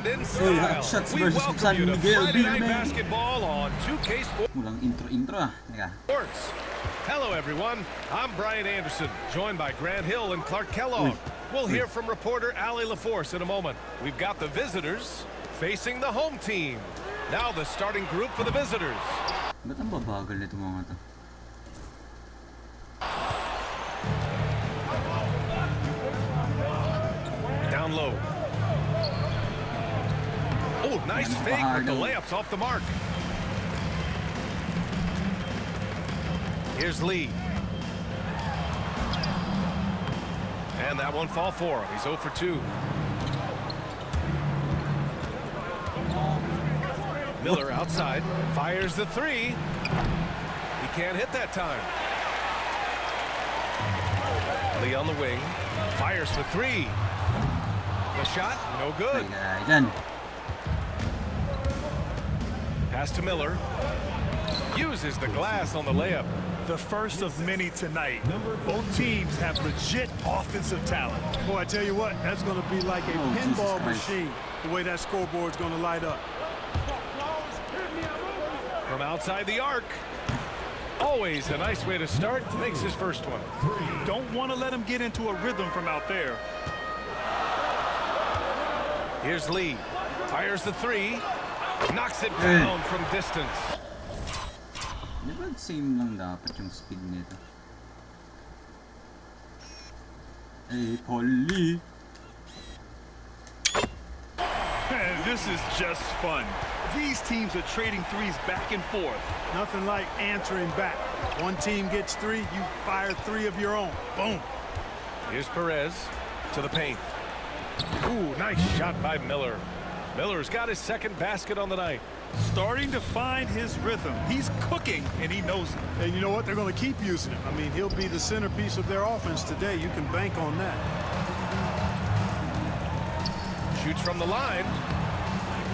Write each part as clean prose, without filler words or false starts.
in style. We welcome you to Friday Night Beermen. Basketball on 2K Walang intro ah. Teka. Sports. Hello, everyone. I'm Brian Anderson, joined by Grant Hill and Clark Kellogg. We'll hear from reporter Allie LaForce in a moment. We've got the visitors facing the home team. Now the starting group for the visitors. Ba't ang babagal nito mga to? Down low. Oh, nice fake with the layups off the mark. Here's Lee. And that one fall for him. He's 0 for 2. Miller outside. Fires the three. He can't hit that time. Lee on the wing. Fires for three. The shot, no good. Pass to Miller. Uses the glass on the layup. The first of many tonight. Both teams have legit offensive talent. Boy, I tell you what, that's going to be like a pinball machine, the way that scoreboard's going to light up. From outside the arc. Always a nice way to start. Makes his first one. Don't want to let him get into a rhythm from out there. Here's Lee. Fires the three. Knocks it down from distance. Diba same lang dapat yung speed nito? Hey, Polly! This is just fun. These teams are trading threes back and forth. Nothing like answering back. One team gets three, you fire three of your own. Boom. Here's Perez to the paint. Ooh, nice shot by Miller. Miller's got his second basket on the night. Starting to find his rhythm. He's cooking, and he knows it. And you know what? They're going to keep using him. I mean, he'll be the centerpiece of their offense today. You can bank on that. Shoots from the line.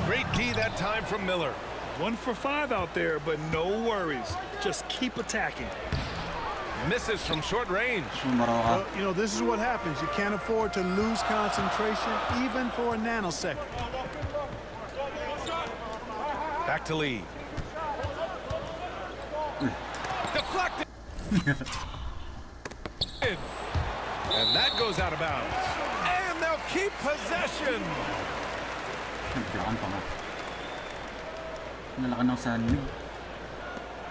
Great D that time from Miller. 1 for 5 out there, but no worries. Just keep attacking. Misses from short range. Well, you know, this is what happens. You can't afford to lose concentration, even for a nanosecond. Back to Lee. Deflected. And that goes out of bounds. And they'll keep possession.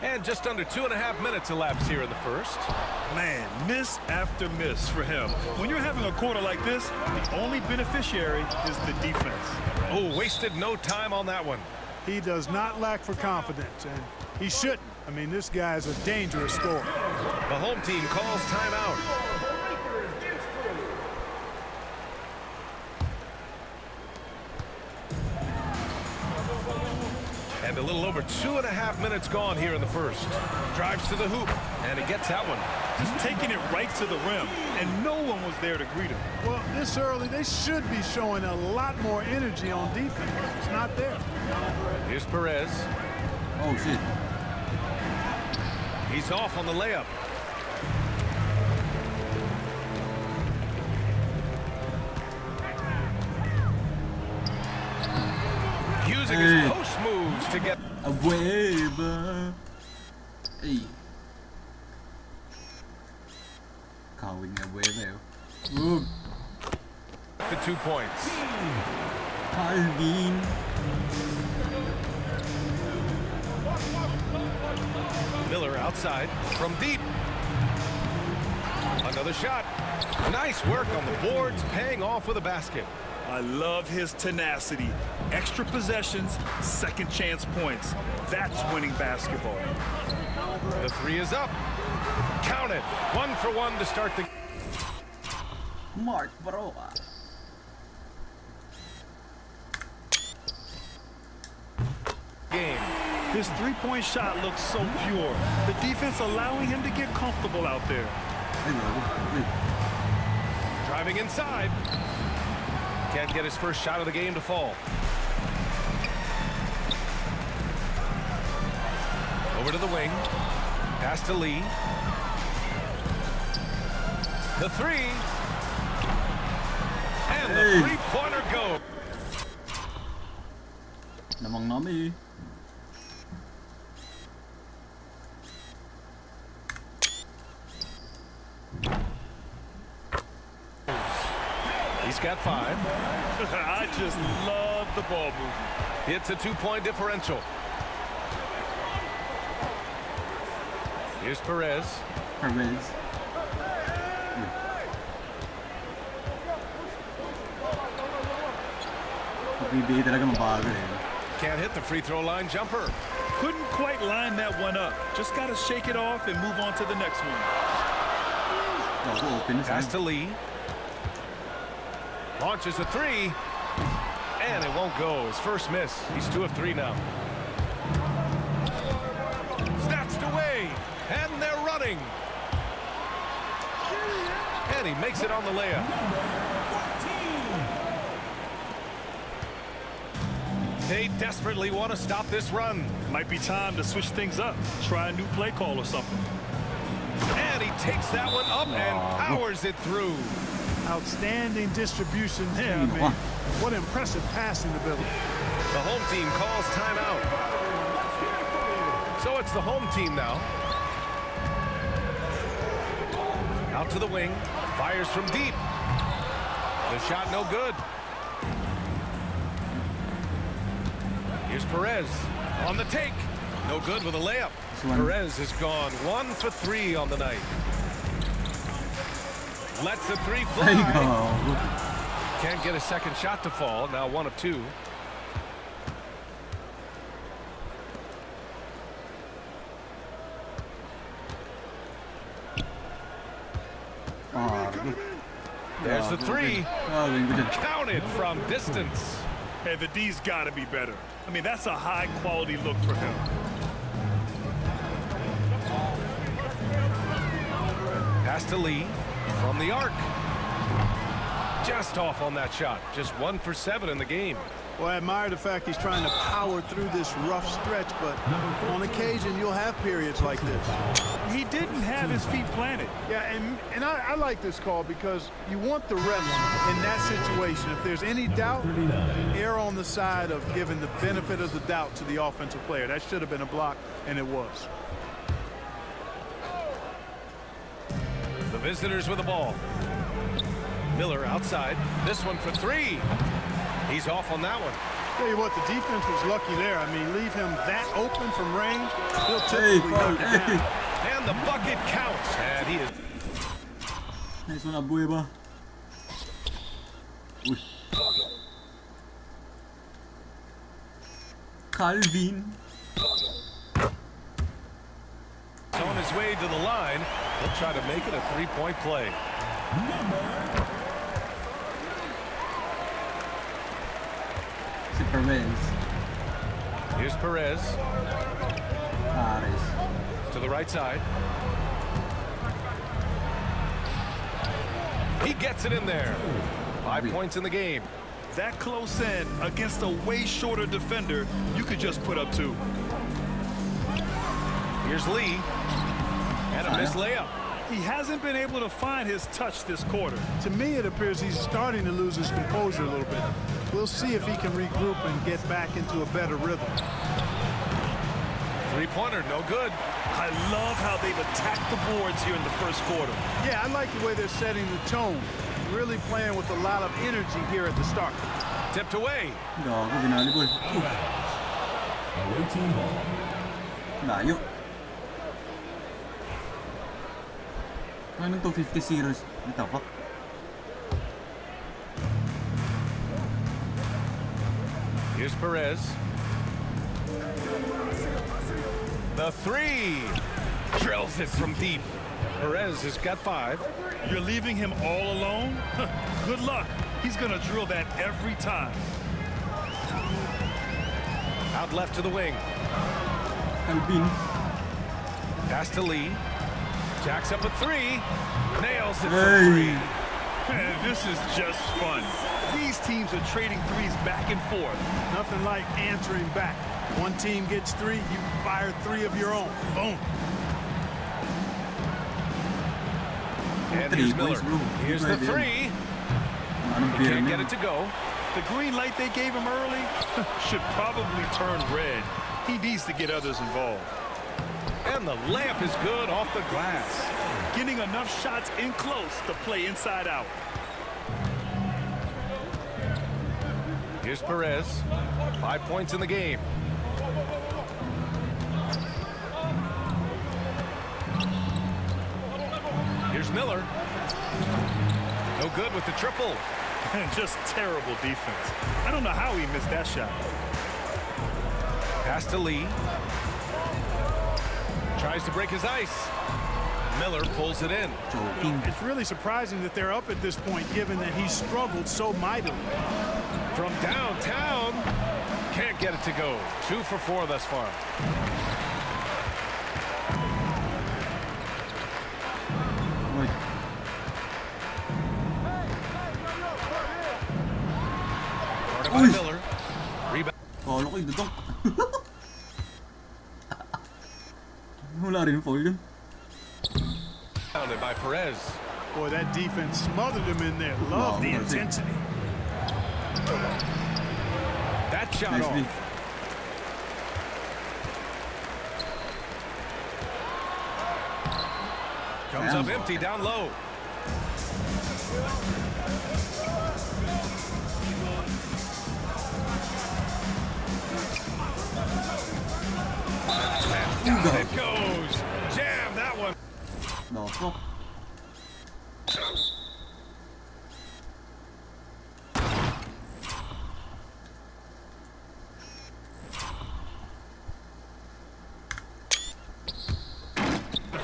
And just under 2.5 minutes elapsed here in the first. Man, miss after miss for him. When you're having a quarter like this, the only beneficiary is the defense. Oh, wasted no time on that one. He does not lack for confidence, and he shouldn't. I mean, this guy's a dangerous scorer. The home team calls timeout. And a little over 2.5 minutes gone here in the first. Drives to the hoop, and he gets that one. Just taking it right to the rim, and no one was there to greet him. Well, this early, they should be showing a lot more energy on defense. It's not there. Here's Perez. Oh, shit. He's off on the layup. Using his post moves to get a wave. Hey. Kawin nga wave. the 2 points. Alvin. Miller outside from deep. Another shot. Nice work on the boards, paying off with a basket. I love his tenacity. Extra possessions, second chance points. That's winning basketball. The three is up. Count it. 1 for 1 to start the Mark Baroa. game. His three-point shot looks so pure. The defense allowing him to get comfortable out there. Driving inside. Can't get his first shot of the game to fall. Over to the wing. Pass to Lee. The three. And the three-pointer go. Namang nami. He's got 5. I just love the ball movement. It's a 2-point differential. Here's Perez. Perez. PBA talaga mabagal eh. Can't hit the free throw line jumper. Couldn't quite line that one up. Just got to shake it off and move on to the next one. Open Pass to Lee. Launches a 3. And it won't go. His first miss. He's 2 of 3 now. Snatched away. And they're running. And he makes it on the layup. They desperately want to stop this run. Might be time to switch things up. Try a new play call or something. And he takes that one up and powers it through. Outstanding distribution there, man. What impressive passing ability. The home team calls timeout. So it's the home team now. Out to the wing. Fires from deep. The shot no good. Here's Perez on the take. No good with a layup. Perez has gone 1 for 3 on the night. Lets the 3 fly. There you go. Can't get a second shot to fall. Now 1 of 2. There's the 3. Counted from distance. Hey, the D's got to be better. I mean, that's a high-quality look for him. Pass to Lee from the arc. Just off on that shot. Just 1 for 7 in the game. Well, I admire the fact he's trying to power through this rough stretch, but on occasion you'll have periods like this. He didn't have his feet planted. Yeah, and I like this call because you want the ref in that situation. If there's any doubt, err on the side of giving the benefit of the doubt to the offensive player. That should have been a block, and it was. The visitors with the ball. Miller outside. This one for 3. He's off on that one. Tell you what, the defense was lucky there. I mean, leave him that open from range, he'll typically knock it down. And the bucket counts. And he is. Nice one, Abueva. Calvin. He's on his way to the line. He'll try to make it a 3-point play. Perez. Here's Perez. Pares. To the right side. He gets it in there. 5 points in the game. That close in against a way shorter defender, you could just put up 2. Here's Lee. And a missed layup. He hasn't been able to find his touch this quarter. To me, it appears he's starting to lose his composure a little bit. We'll see if he can regroup and get back into a better rhythm. 3-pointer, no good. I love how they've attacked the boards here in the first quarter. Yeah, I like the way they're setting the tone. Really playing with a lot of energy here at the start. Tipped away. Gago, binali boy. Layo. Anong 250 zeros? Ito pa. Here's Perez. The 3. Drills it from deep. Perez has got 5. You're leaving him all alone? Good luck. He's going to drill that every time. Out left to the wing. Calvin. Pass to Lee. Jacks up a 3. Nails it for 3. Man, this is just fun. These teams are trading threes back and forth. Nothing like answering back. One team gets 3, you fire 3 of your own. Boom. And here's Miller. Here's the 3. He can't get it to go. The green light they gave him early should probably turn red. He needs to get others involved. And the layup is good off the glass. Getting enough shots in close to play inside out. Here's Perez. 5 points in the game. Here's Miller. No good with the triple. And just terrible defense. I don't know how he missed that shot. Pass to Lee. Tries to break his ice. Miller pulls it in. It's really surprising that they're up at this point, given that he struggled so mightily. From downtown. Can't get it to go. 2 for 4 thus far. By Miller. Rebound. Follow ko yung dudok. Wala rin foul yun. Founded by Perez. Boy, that defense smothered him in there. Love the intensity. That shot Nicely. off. Comes up empty down low. And down it goes. Jam that one. No, stop.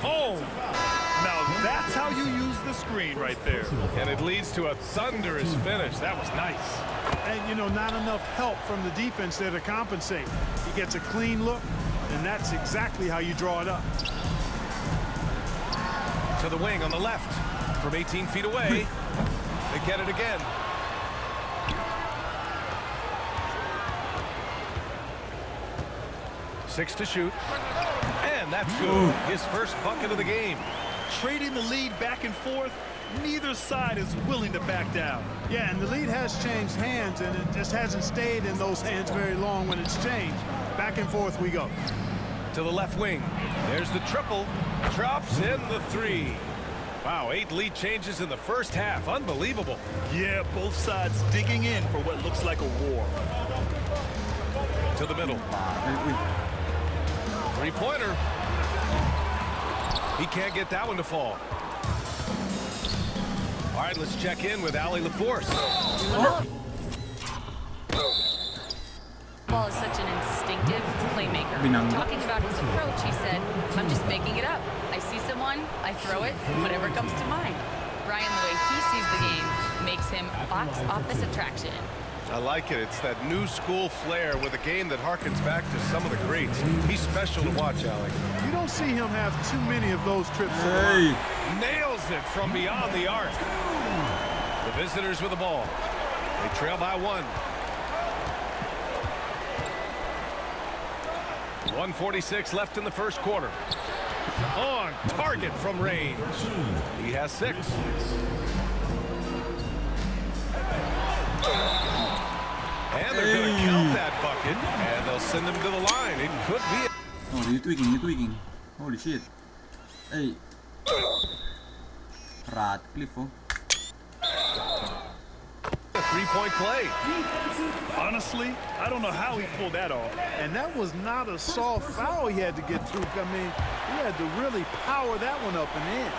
Home. Now that's how you use the screen right there. And it leads to a thunderous finish. That was nice. And, you know, not enough help from the defense there to compensate. He gets a clean look, and that's exactly how you draw it up. To the wing on the left. From 18 feet away. They get it again. Six to shoot. And that's good. His first bucket of the game. Trading the lead back and forth, neither side is willing to back down. Yeah, and the lead has changed hands, and it just hasn't stayed in those hands very long when it's changed. Back and forth we go. To the left wing. There's the triple. Drops in the 3. Wow, 8 lead changes in the first half. Unbelievable. Yeah, both sides digging in for what looks like a war. To the middle. Three-pointer. He can't get that one to fall. All right, let's check in with Ali LaForce. Ball is such an instinctive playmaker. Talking about his approach, he said, I'm just making it up. I see someone, I throw it, whatever comes to mind. Brian, the way he sees the game makes him box office attraction. I like it. It's that new school flair with a game that harkens back to some of the greats. He's special to watch, Alec. You don't see him have too many of those trips to the line. Nails it from beyond the arc. The visitors with the ball. They trail by 1. 1:46 left in the first quarter. On target from range. He has 6. And they're going to count that bucket, and they'll send him to the line. It could be. Oh, you're tweaking. Holy shit. Hey. Ratcliffe, oh. A 3-point play. Honestly, I don't know how he pulled that off. And that was not a soft foul he had to get through. I mean, he had to really power that one up and in.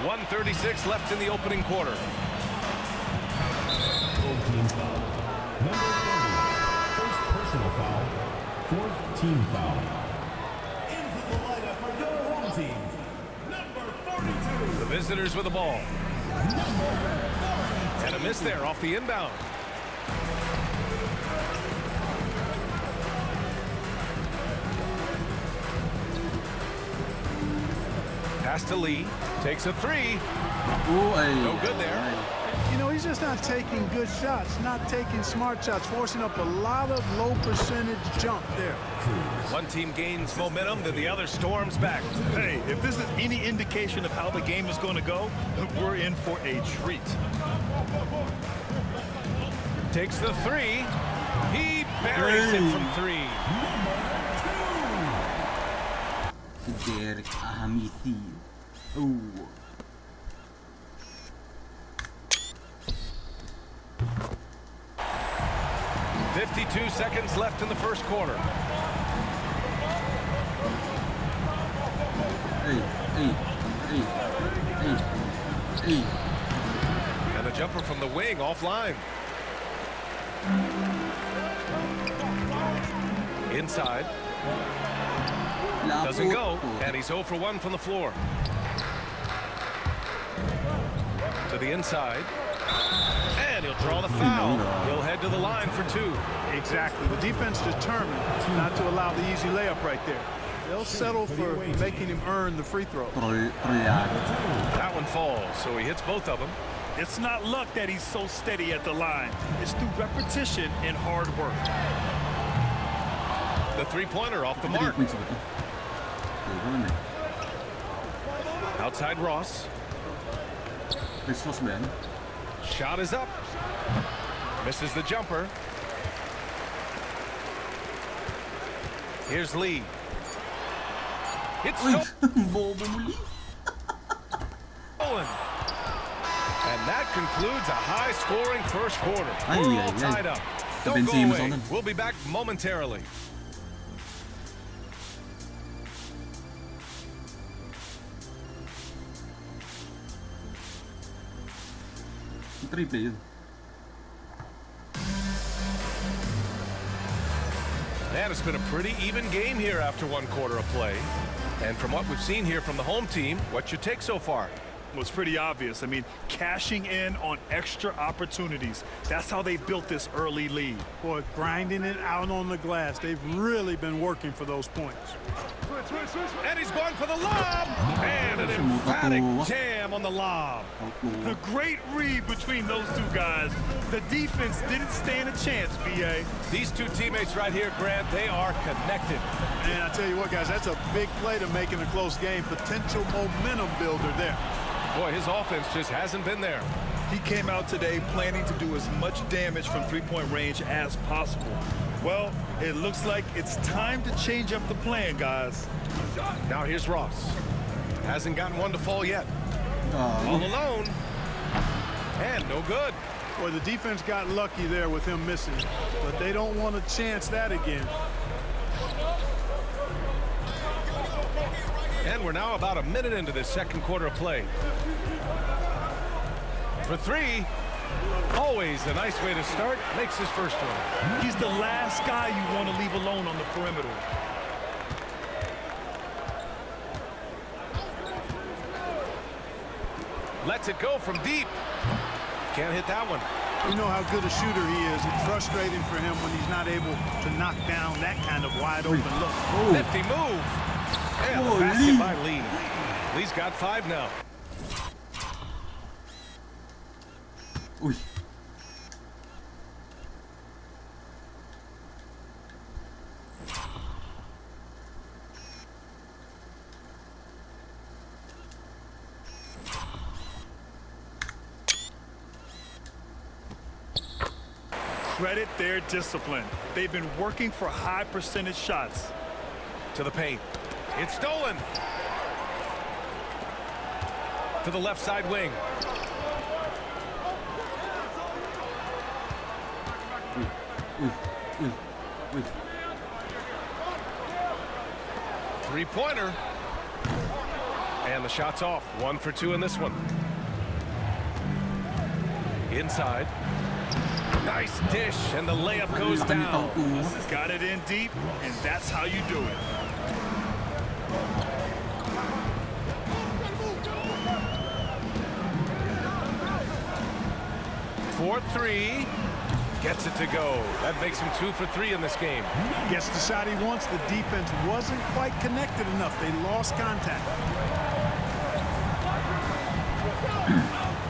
1:36 left in the opening quarter. Team foul. Number 30. First personal foul. 4th team foul. Into the lineup for your home team. Number 42. The visitors with the ball. And a miss there off the inbound. Pass to Lee. Takes a 3. No good there. You know, he's just not taking good shots, not taking smart shots, forcing up a lot of low percentage jump there. One team gains momentum, then the other storms back. Hey, if this is any indication of how the game is going to go, we're in for a treat. Takes the three. He buries it from three. Derek Ahamithi. Oh. "52 seconds left in the first quarter." And a jumper from the wing offline. Inside. Doesn't go, and he's 0 for 1 from the floor. To the inside. And he'll draw the foul. He'll head to the line for 2. Exactly. The defense determined not to allow the easy layup right there. They'll settle for making him earn the free throw. That one falls, so he hits both of them. It's not luck that he's so steady at the line. It's through repetition and hard work. The three-pointer off the mark. Outside Ross. Shot is up. Misses the jumper. Here's Lee. It's stolen. And that concludes a high-scoring first quarter. We're all tied up. Don't go away. We'll be back momentarily. Triple yun. And it's been a pretty even game here after 1 quarter of play. And from what we've seen here from the home team, what's your take so far? Well, it's pretty obvious. I mean, cashing in on extra opportunities. That's how they built this early lead. Boy, grinding it out on the glass. They've really been working for those points. And he's going for the lob. And an emphatic jam on the lob. A great read between those two guys. The defense didn't stand a chance, BA. These two teammates right here, Grant, they are connected. And I tell you what, guys, that's a big play to make in a close game. Potential momentum builder there. Boy, his offense just hasn't been there. He came out today planning to do as much damage from three-point range as possible. Well, it looks like it's time to change up the plan, guys. Now here's Ross. Hasn't gotten one to fall yet. All alone. And no good. Boy, the defense got lucky there with him missing, but they don't want to chance that again. And we're now about a minute into this second quarter of play. For three, always a nice way to start. Makes his first one. He's the last guy you want to leave alone on the perimeter. Lets it go from deep. Can't hit that one. You know how good a shooter he is. It's frustrating for him when he's not able to knock down that kind of wide open look. Nifty move. And the basket by Lee. Lee's got 5 now. Uy. Credit their discipline. They've been working for high percentage shots. To the paint. It's stolen. To the left side wing. Three-pointer. And the shot's off. 1 for 2 in this one. Inside. Nice dish, and the layup goes down. Got it in deep, and that's how you do it. For 3. Gets it to go. That makes him 2 for 3 in this game. Gets the shot he wants. The defense wasn't quite connected enough. They lost contact.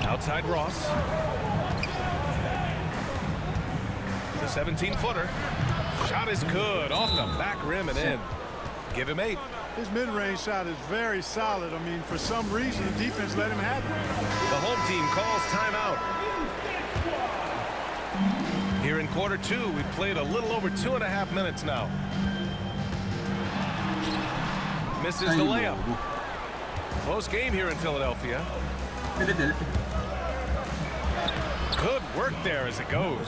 Outside Ross. The 17-footer. Shot is good. Off the back rim and in. Give him 8. His mid-range shot is very solid. I mean, for some reason, the defense let him have it. The home team calls timeout. Here in quarter two, we've played a little over 2.5 minutes now. Misses the layup. Close game here in Philadelphia. Good work there as it goes.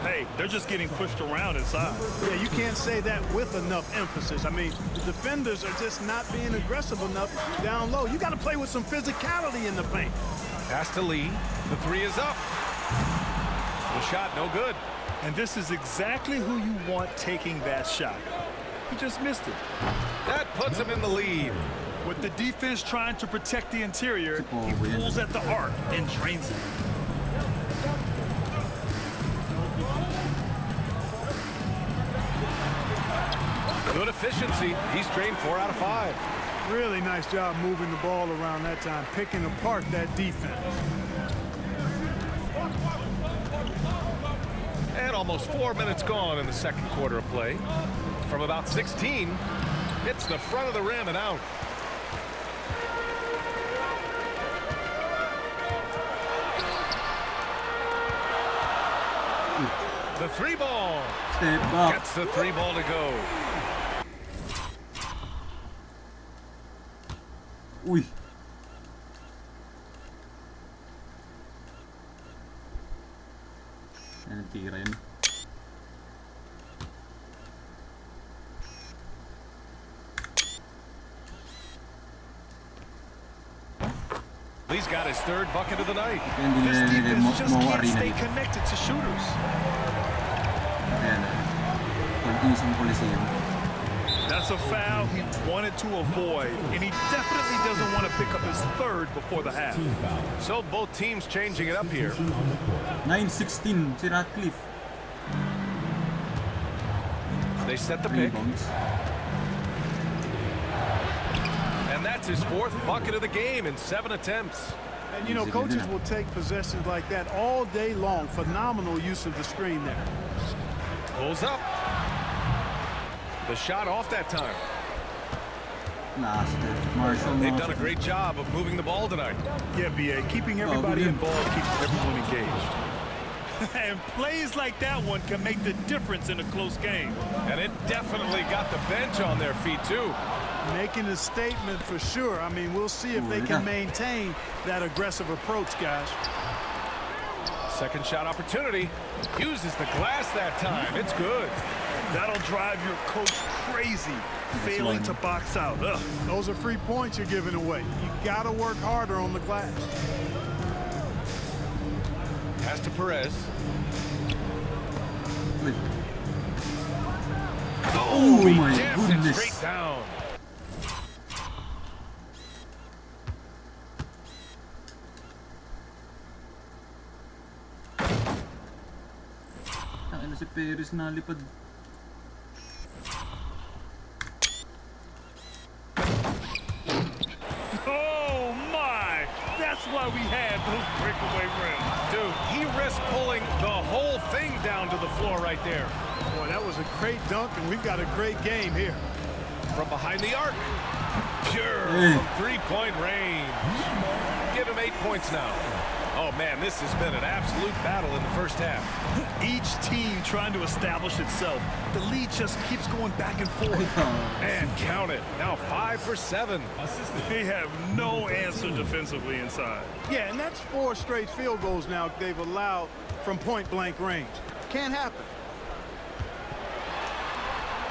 Hey, they're just getting pushed around inside. Yeah, you can't say that with enough emphasis. I mean, the defenders are just not being aggressive enough down low. You got to play with some physicality in the paint. Pass to Lee. The three is up. The shot no good. And this is exactly who you want taking that shot. He just missed it. That puts him in the lead. With the defense trying to protect the interior, he pulls at the arc and drains it. Good efficiency. He's drained 4 out of 5. Really nice job moving the ball around that time, picking apart that defense. And almost 4 minutes gone in the second quarter of play. From about 16, hits the front of the rim and out. The three ball. Gets the three ball to go. Uy. Yan, tira yun. Lee's got his third bucket of the night. This defense just can't stay connected to shooters. Ayan. Kontinusong Coliseum. That's a foul he wanted to avoid, and he definitely doesn't want to pick up his third before the half. So both teams changing it up here. 9-16 si Ratcliffe. They set the pick. Rebounds. And that's his fourth bucket of the game in 7 attempts. And, you know, coaches will take possessions like that all day long. Phenomenal use of the screen there. Pulls up. The shot off that time. Last Marshall. They've done a great job of moving the ball tonight. Yeah, BA, keeping everybody involved keeps everyone engaged. And plays like that one can make the difference in a close game. And it definitely got the bench on their feet, too. Making a statement for sure. I mean, we'll see if they can maintain that aggressive approach, guys. Second shot opportunity. Uses the glass that time. It's good. That'll drive your coach crazy, failing to box out. Ugh. Those are free points you're giving away. You got to work harder on the glass. Pass to Perez. Oh He my jams it goodness. straight down. Ano si Perez nalipad. Oh my! That's why we had those breakaway rims. Dude, he risked pulling the whole thing down to the floor right there. Boy, that was a great dunk, and we've got a great game here. From behind the arc. Pure from three-point range. Give him 8 points now. Oh, man, this has been an absolute battle in the first half. Each team trying to establish itself. The lead just keeps going back and forth. And count it. Now 5 for 7. They have no answer defensively inside. Yeah, and that's 4 straight field goals now they've allowed from point-blank range. Can't happen.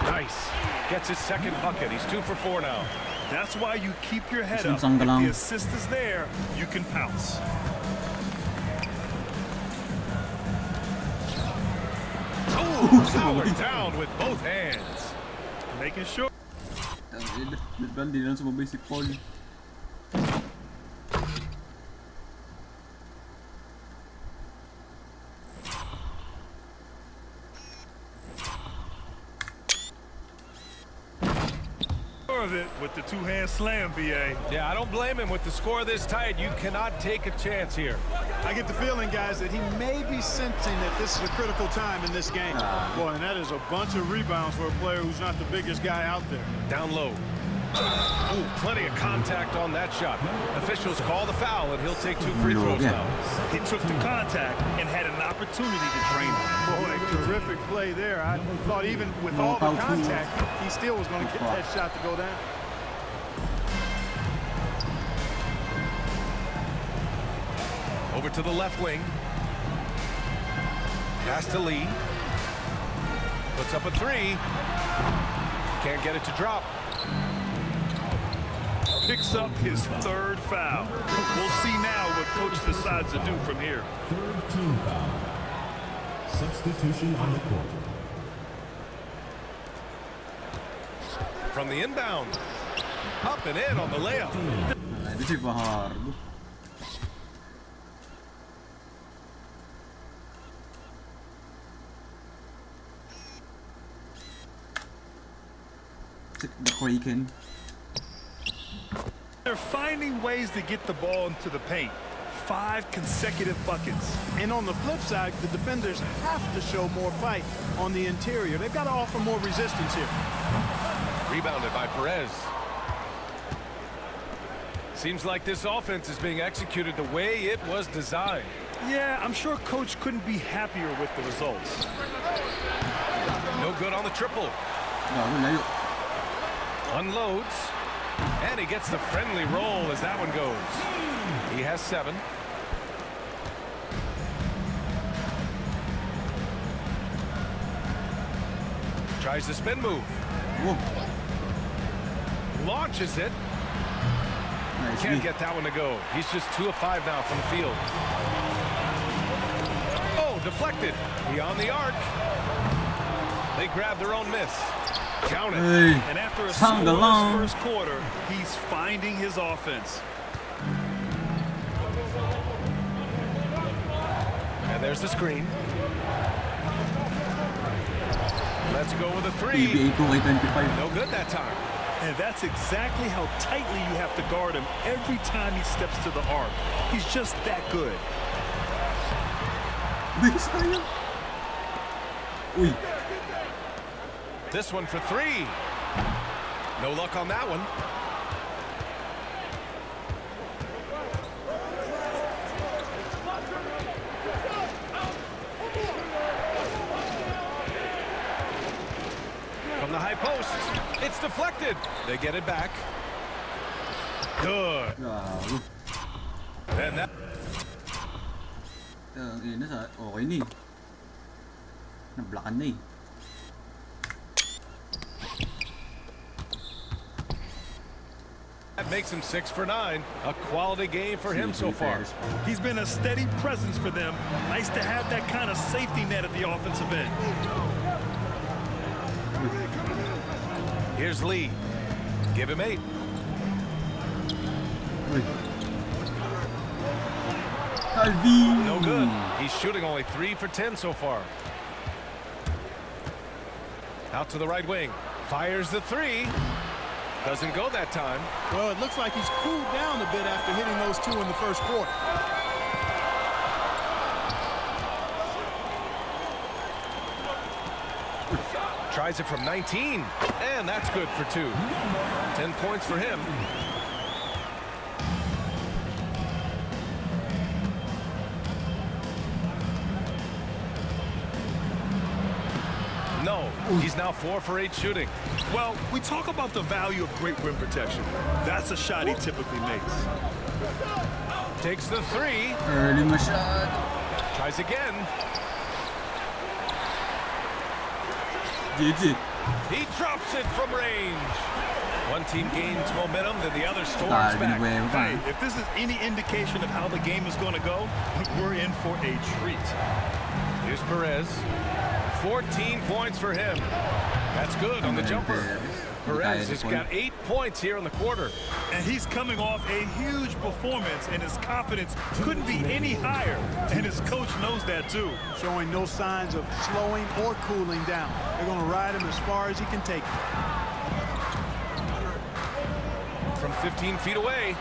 Nice. Gets his second bucket. He's 2 for 4 now. That's why you keep your head up. If Isang galang. the assist is there, you can pounce. Powered down with both hands. Making sure. Hindi lang sumabay si Paul. Of it with the two-hand slam, BA. Yeah, I don't blame him. With the score this tight, you cannot take a chance here. I get the feeling, guys, that he may be sensing that this is a critical time in this game. Boy, and that is a bunch of rebounds for a player who's not the biggest guy out there. Down low. Ooh, plenty of contact on that shot. Officials call the foul, and he'll take 2 free throws now. He took the contact and had an opportunity to drain it. Boy, terrific play there. I thought even with all the contact, he still was going to get that shot to go down. Over to the left wing. Pass to Lee. Puts up a 3. Can't get it to drop. Picks up his 3rd foul. We'll see now what coach decides to do from here. 3rd team foul. Substitution on the court. From the inbound. Up and in on the layup. Itu sih bahar. The Kraken. They're finding ways to get the ball into the paint. 5 consecutive buckets. And on the flip side, the defenders have to show more fight on the interior. They've got to offer more resistance here. Rebounded by Perez. Seems like this offense is being executed the way it was designed. Yeah, I'm sure coach couldn't be happier with the results. No good on the triple. Unloads. And he gets the friendly roll as that one goes. He has 7. Tries the spin move. Whoa. Launches it. Nice. Can't get that one to go. He's just 2 of 5 now from the field. Oh, deflected. Beyond the arc. They grab their own miss. Count it. Hey. And after a scoreless first quarter, he's finding his offense. And there's the screen. Let's go with a 3. PBA 2K25. No good that time. And that's exactly how tightly you have to guard him every time he steps to the arc. He's just that good. Uy. This one for 3. No luck on that one. From the high post, it's deflected. They get it back. Good. And that. Ini sa okay ni. Nablakan na eh. That makes him 6 for 9. A quality game for him so far. He's been a steady presence for them. Nice to have that kind of safety net at the offensive end. Here's Lee. Give him 8. Calvin. No good. He's shooting only 3 for 10 so far. Out to the right wing. Fires the 3. Doesn't go that time. Well, it looks like he's cooled down a bit after hitting those 2 in the first quarter. Tries it from 19. And that's good for 2. 10 points for him. No, he's now 4 for 8 shooting. Well, we talk about the value of great rim protection. That's a shot he typically makes. Takes the 3. Early masyad. Tries again. GG. He drops it from range. One team gains momentum, then the other storms back. Hey, if this is any indication of how the game is going to go, we're in for a treat. Here's Perez. 14 points for him. That's good on the jumper. Perez has got 8 points here in the quarter. And he's coming off a huge performance, and his confidence couldn't be any higher. And his coach knows that too. Showing no signs of slowing or cooling down. They're going to ride him as far as he can take it. From 15 feet away.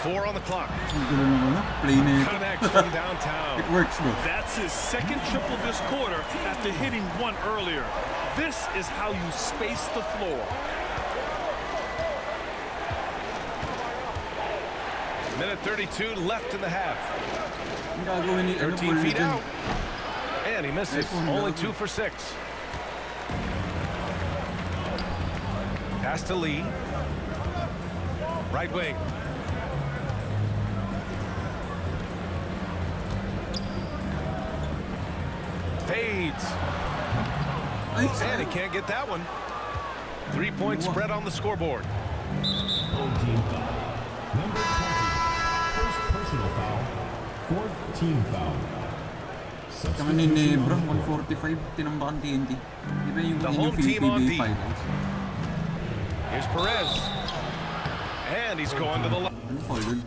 4 on the clock. Play na ito. Connects from downtown. It works, bro. That's his second triple this quarter after hitting one earlier. This is how you space the floor. Minute 32 left in the half. 13 13 feet out. And he misses. Only 2 for 6. Pass to Lee. Right wing. Fades. And he can't get that one. 3-point spread on the scoreboard. Home team foul. Number 20. First personal foul. Fourth team foul. Kanina bro, 145 tinambakan TNT. Di ba yung The home team on PBA D. finals? Here's Perez. And he's going to the line. Ano call dun?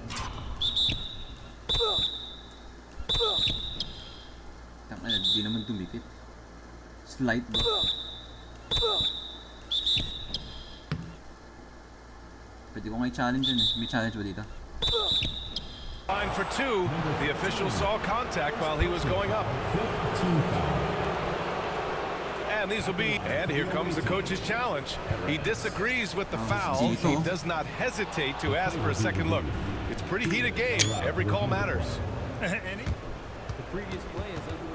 Tama, di naman tumikit. Slight bro. Pwede ko nga i-challenge yun eh. May challenge ba dito? Line for 2. The official saw contact while he was going up. And these will be, and here comes the coach's challenge. He disagrees with the foul. He does not hesitate to ask for a second look. It's a pretty heated game. Every call matters. The previous play is over.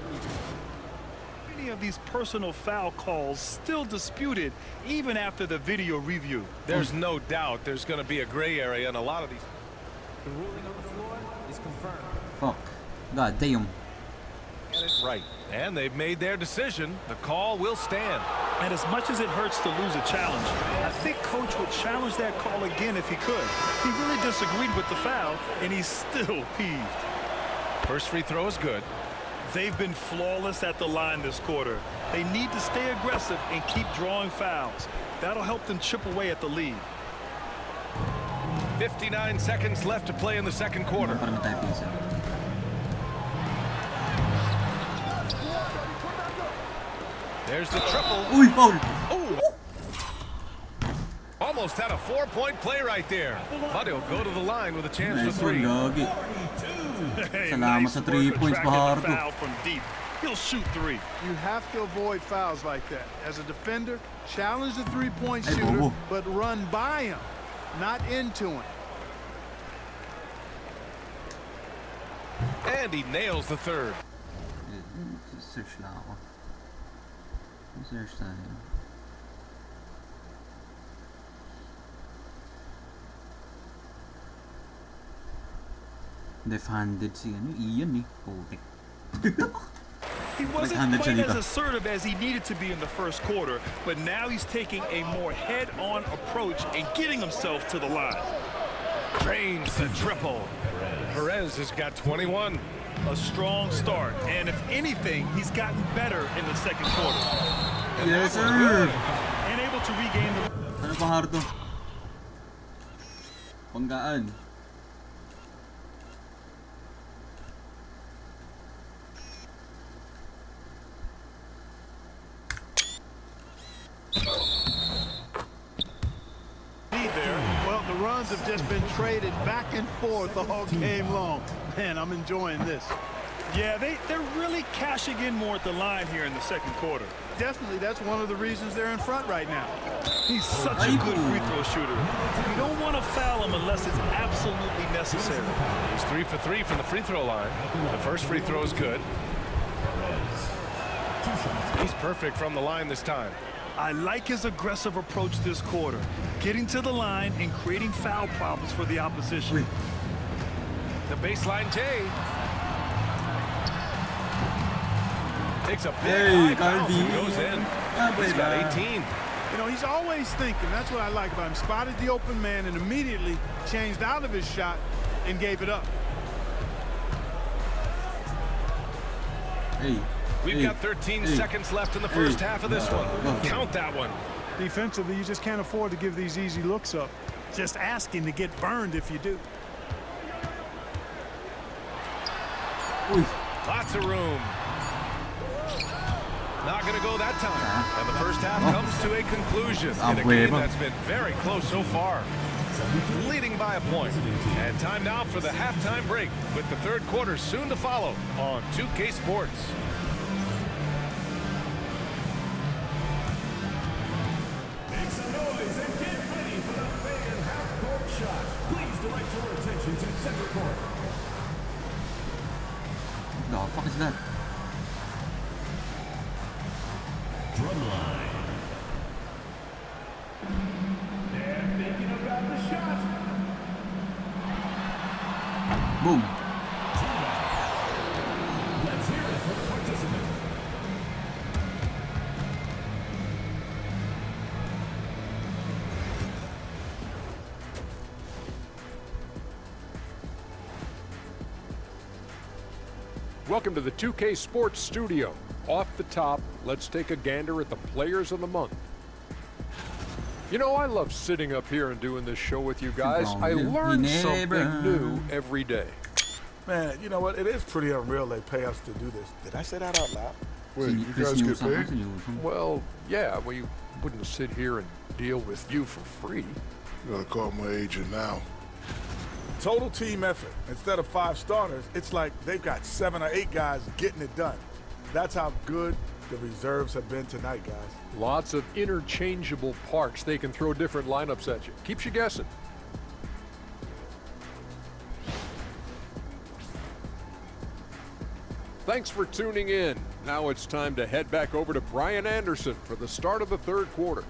Many of these personal foul calls still disputed even after the video review. There's no doubt there's going to be a gray area in a lot of these. The ruling on the floor is confirmed. Fuck. God damn. Get it right. And they've made their decision. The call will stand. And as much as it hurts to lose a challenge, I think Coach would challenge that call again if he could. He really disagreed with the foul, and he's still peeved. First free throw is good. They've been flawless at the line this quarter. They need to stay aggressive and keep drawing fouls. That'll help them chip away at the lead. 59 seconds left to play in the second quarter. Parang tayo pisa. There's the triple. Uy, foul! Ooh. Almost had a 4-point play right there. But he'll go to the line with a chance Nice for 3. one, Gagi. Hey, Salamat sa 3 points, attracting the Bahardo. foul from deep. He'll shoot 3. You have to avoid fouls like that. As a defender, challenge the three-point Hey, shooter, Bobo. but run by him, not into him. And he nails the third. Search lang ako. Search tayo. Left-handed si Ian eh. Putik. He wasn't Right-handed quite siya as dito. assertive as he needed to be in the first quarter, but now he's taking a more head-on approach and getting himself to the line. Drains the triple. Perez has got 21. A strong start, and if anything, he's gotten better in the second quarter. Yes, sir! And able to regain the... Ano pa Hardo? Panggaan. Well, the runs have just been traded back and forth all game long. Man, I'm enjoying this. Yeah, they're really cashing in more at the line here in the second quarter. Definitely, that's one of the reasons they're in front right now. He's such a good free throw shooter. You don't want to foul him unless it's absolutely necessary. He's 3 for 3 from the free throw line. The first free throw is good. He's perfect from the line this time. I like his aggressive approach this quarter, getting to the line and creating foul problems for the opposition. The baseline J. Takes a big high bounce and goes in. He's got 18. You know, he's always thinking. That's what I like about him. Spotted the open man and immediately changed out of his shot and gave it up. Hey. We've got 13 seconds left in the first half of this one. Count that one. Defensively, you just can't afford to give these easy looks up. Just asking to get burned if you do. Lots of room. Not going to go that time. And the first half comes to a conclusion in a game that's been very close so far. leading by a point. And time now for the halftime break, with the third quarter soon to follow on 2K Sports. Make some noise and get ready for the fan half-court shot. Please direct your attention to center court. The fuck is that? Drumline. They're thinking about the shot. Boom. Let's hear it for the participant. Welcome to the 2K Sports Studio. Off the top, let's take a gander at the Players of the Month. You know, I love sitting up here and doing this show with you guys. I learn something new every day. Man, you know what? It is pretty unreal they pay us to do this. Did I say that out loud? Wait, you guys get paid? Well, yeah, we wouldn't sit here and deal with you for free. You gotta call my agent now. Total team effort. Instead of 5 starters, it's like they've got 7 or 8 guys getting it done. That's how good the reserves have been tonight, guys. Lots of interchangeable parts. They can throw different lineups at you. Keeps you guessing. Thanks for tuning in. Now it's time to head back over to Brian Anderson for the start of the third quarter.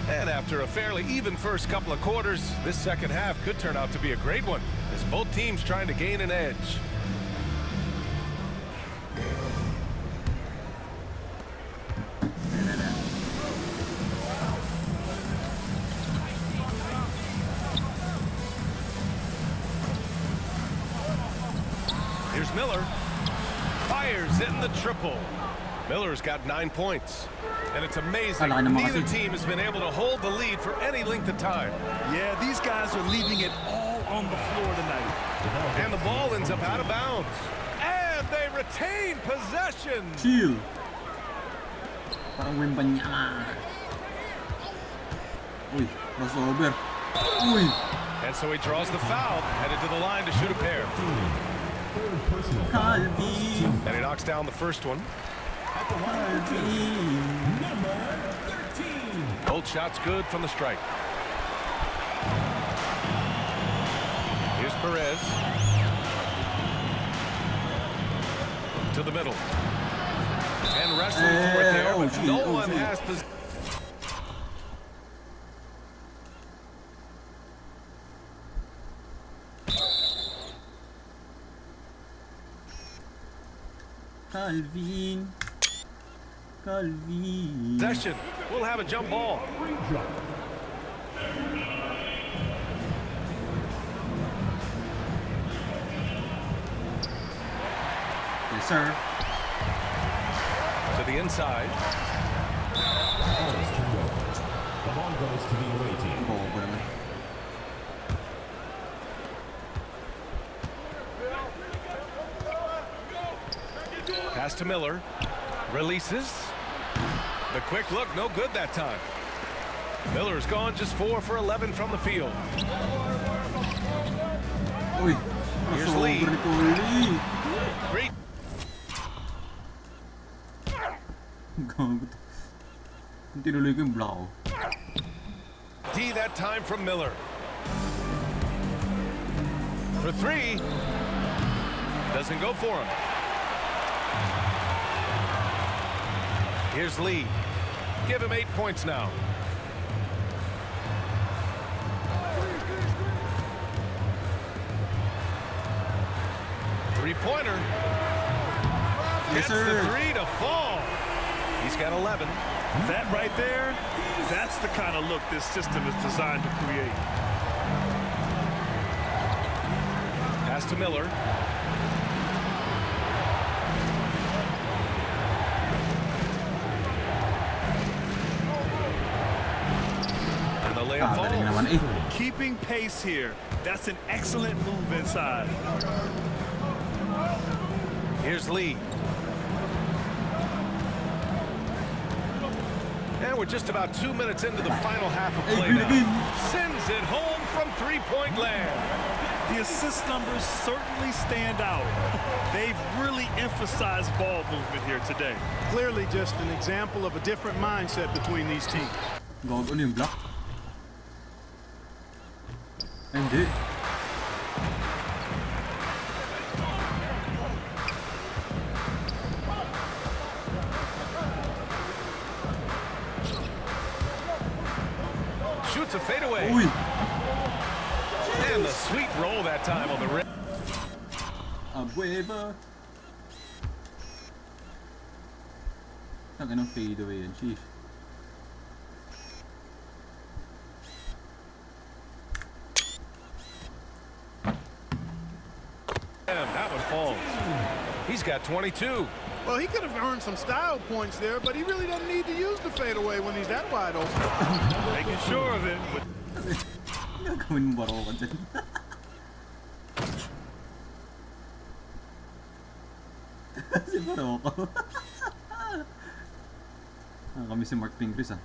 And after a fairly even first couple of quarters, this second half could turn out to be a great one, as both teams trying to gain an edge. Here's Miller. Fires in the triple. Miller's got 9 points. And it's amazing neither team has been able to hold the lead for any length of time. Yeah, these guys are leaving it all on the floor tonight. And the ball ends up out of bounds. And they retain possession. Chill. Parang win banyak. Uy, crossover. Uy. And so he draws the foul, headed to the line to shoot a pair. Calvi. And he knocks down the first one. Both shots good from the stripe. Here's Perez. To the middle. And wrestling for it there, but no one has possession. Calvin. Calvin. Possession. We'll have a jump ball. Yes, sir. To the inside. The ball goes to the away team. Oh, whatever. Pass to Miller. Releases. The quick look, no good that time. Miller's gone just 4 for 11 from the field. Uy. Here's Lee. Great. Tinuloy ko yung block. D that time from Miller. For 3. Doesn't go for him. Here's Lee. Give him 8 points now. Three-pointer. Gets the 3 to fall. He's got 11. That right there, that's the kind of look this system is designed to create. Pass to Miller. keeping pace here. That's an excellent move inside. Here's Lee. And we're just about 2 minutes into the final half of play now. Sends it home from three-point land. The assist numbers certainly stand out. They've really emphasized ball movement here today. Clearly just an example of a different mindset between these teams. Gago ano yung block? Hindi. Shoots a fadeaway. Uy. And the sweet roll that time on the rim. Abueva. Anong fade away yan, chief. And that one falls. He's got 22. Well, he could have earned some style points there, but he really doesn't need to use the fadeaway when he's that wide open. Making sure of it. Gagawin mo baro ka dyan. Si baro ko. Kami si Mark Pingris ah.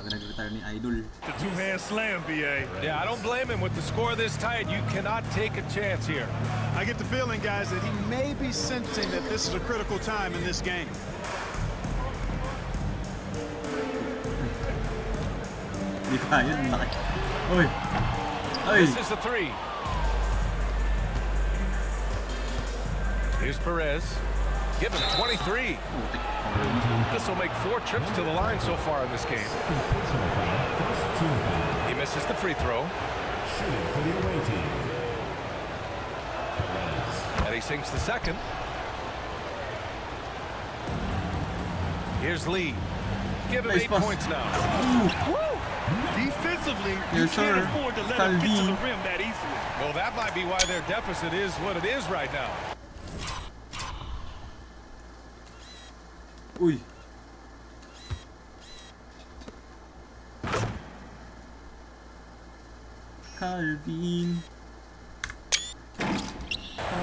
Nag-retire ni Idol. The two-hand slam, BA. Yeah, I don't blame him. With the score this tight, you cannot take a chance here. I get the feeling, guys, that he may be sensing that this is a critical time in this game. Hindi kaya, laki. Oy! Oy! This is the three. Here's Perez. Give him 23. This will make 4 trips to the line so far in this game. He misses the free throw. Shooting for the away team. And he sinks the second. Here's Lee. Give him 8 points now. Defensively, you can't afford to let him get to the rim that easily. Well, that might be why their deficit is what it is right now. Uy. Calvin.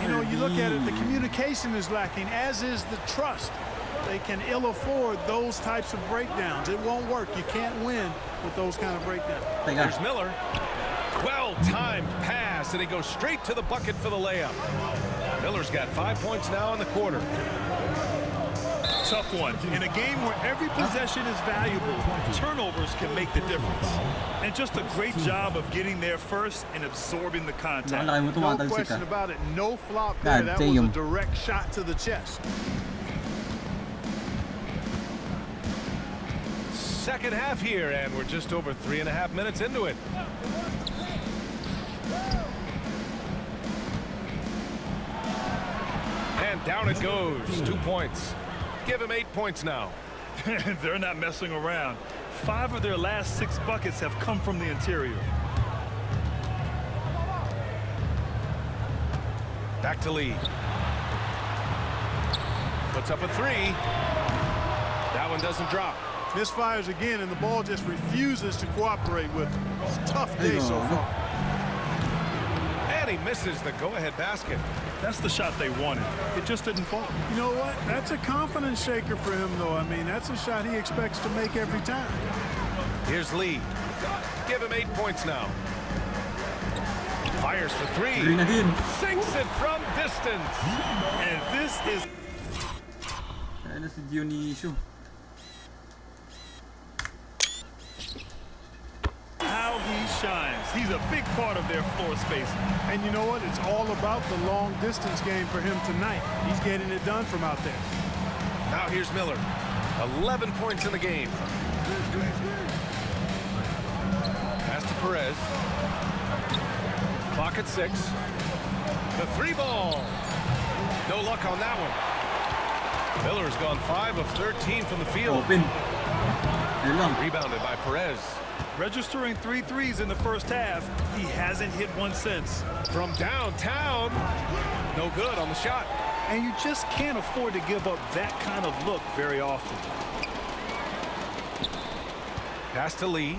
You know, you look at it, the communication is lacking, as is the trust. They can ill afford those types of breakdowns. It won't work. You can't win with those kind of breakdowns. There's Miller. Well-timed pass, and he goes straight to the bucket for the layup. Miller's got 5 points now in the quarter. Tough one. In a game where every possession is valuable, turnovers can make the difference. And just a great job of getting there first and absorbing the contact. No question about it. No flop there. That was a direct shot to the chest. Second half here, and we're just over 3.5 minutes into it. And down it goes. 2 points. Give him 8 points now. They're not messing around. 5 of their last 6 buckets have come from the interior. Back to Lee. Puts up a 3. That one doesn't drop. Misfires again, and the ball just refuses to cooperate with him. It's a tough day so far. And he misses the go-ahead basket. That's the shot they wanted. It just didn't fall. You know what? That's a confidence shaker for him, though. I mean, that's a shot he expects to make every time. Here's Lee. Give him 8 points now. Fires for 3. Sinks it from distance. And this is... how he shines. He's a big part of their floor space. And you know what? It's all about the long distance game for him tonight. He's getting it done from out there. Now here's Miller. 11 points in the game. Pass to Perez. Clock at 6. The 3 ball. No luck on that one. Miller's gone 5 of 13 from the field. Rebounded by Perez. Registering 3 threes in the first half. He hasn't hit one since. From downtown. No good on the shot. And you just can't afford to give up that kind of look very often. Pass to Lee.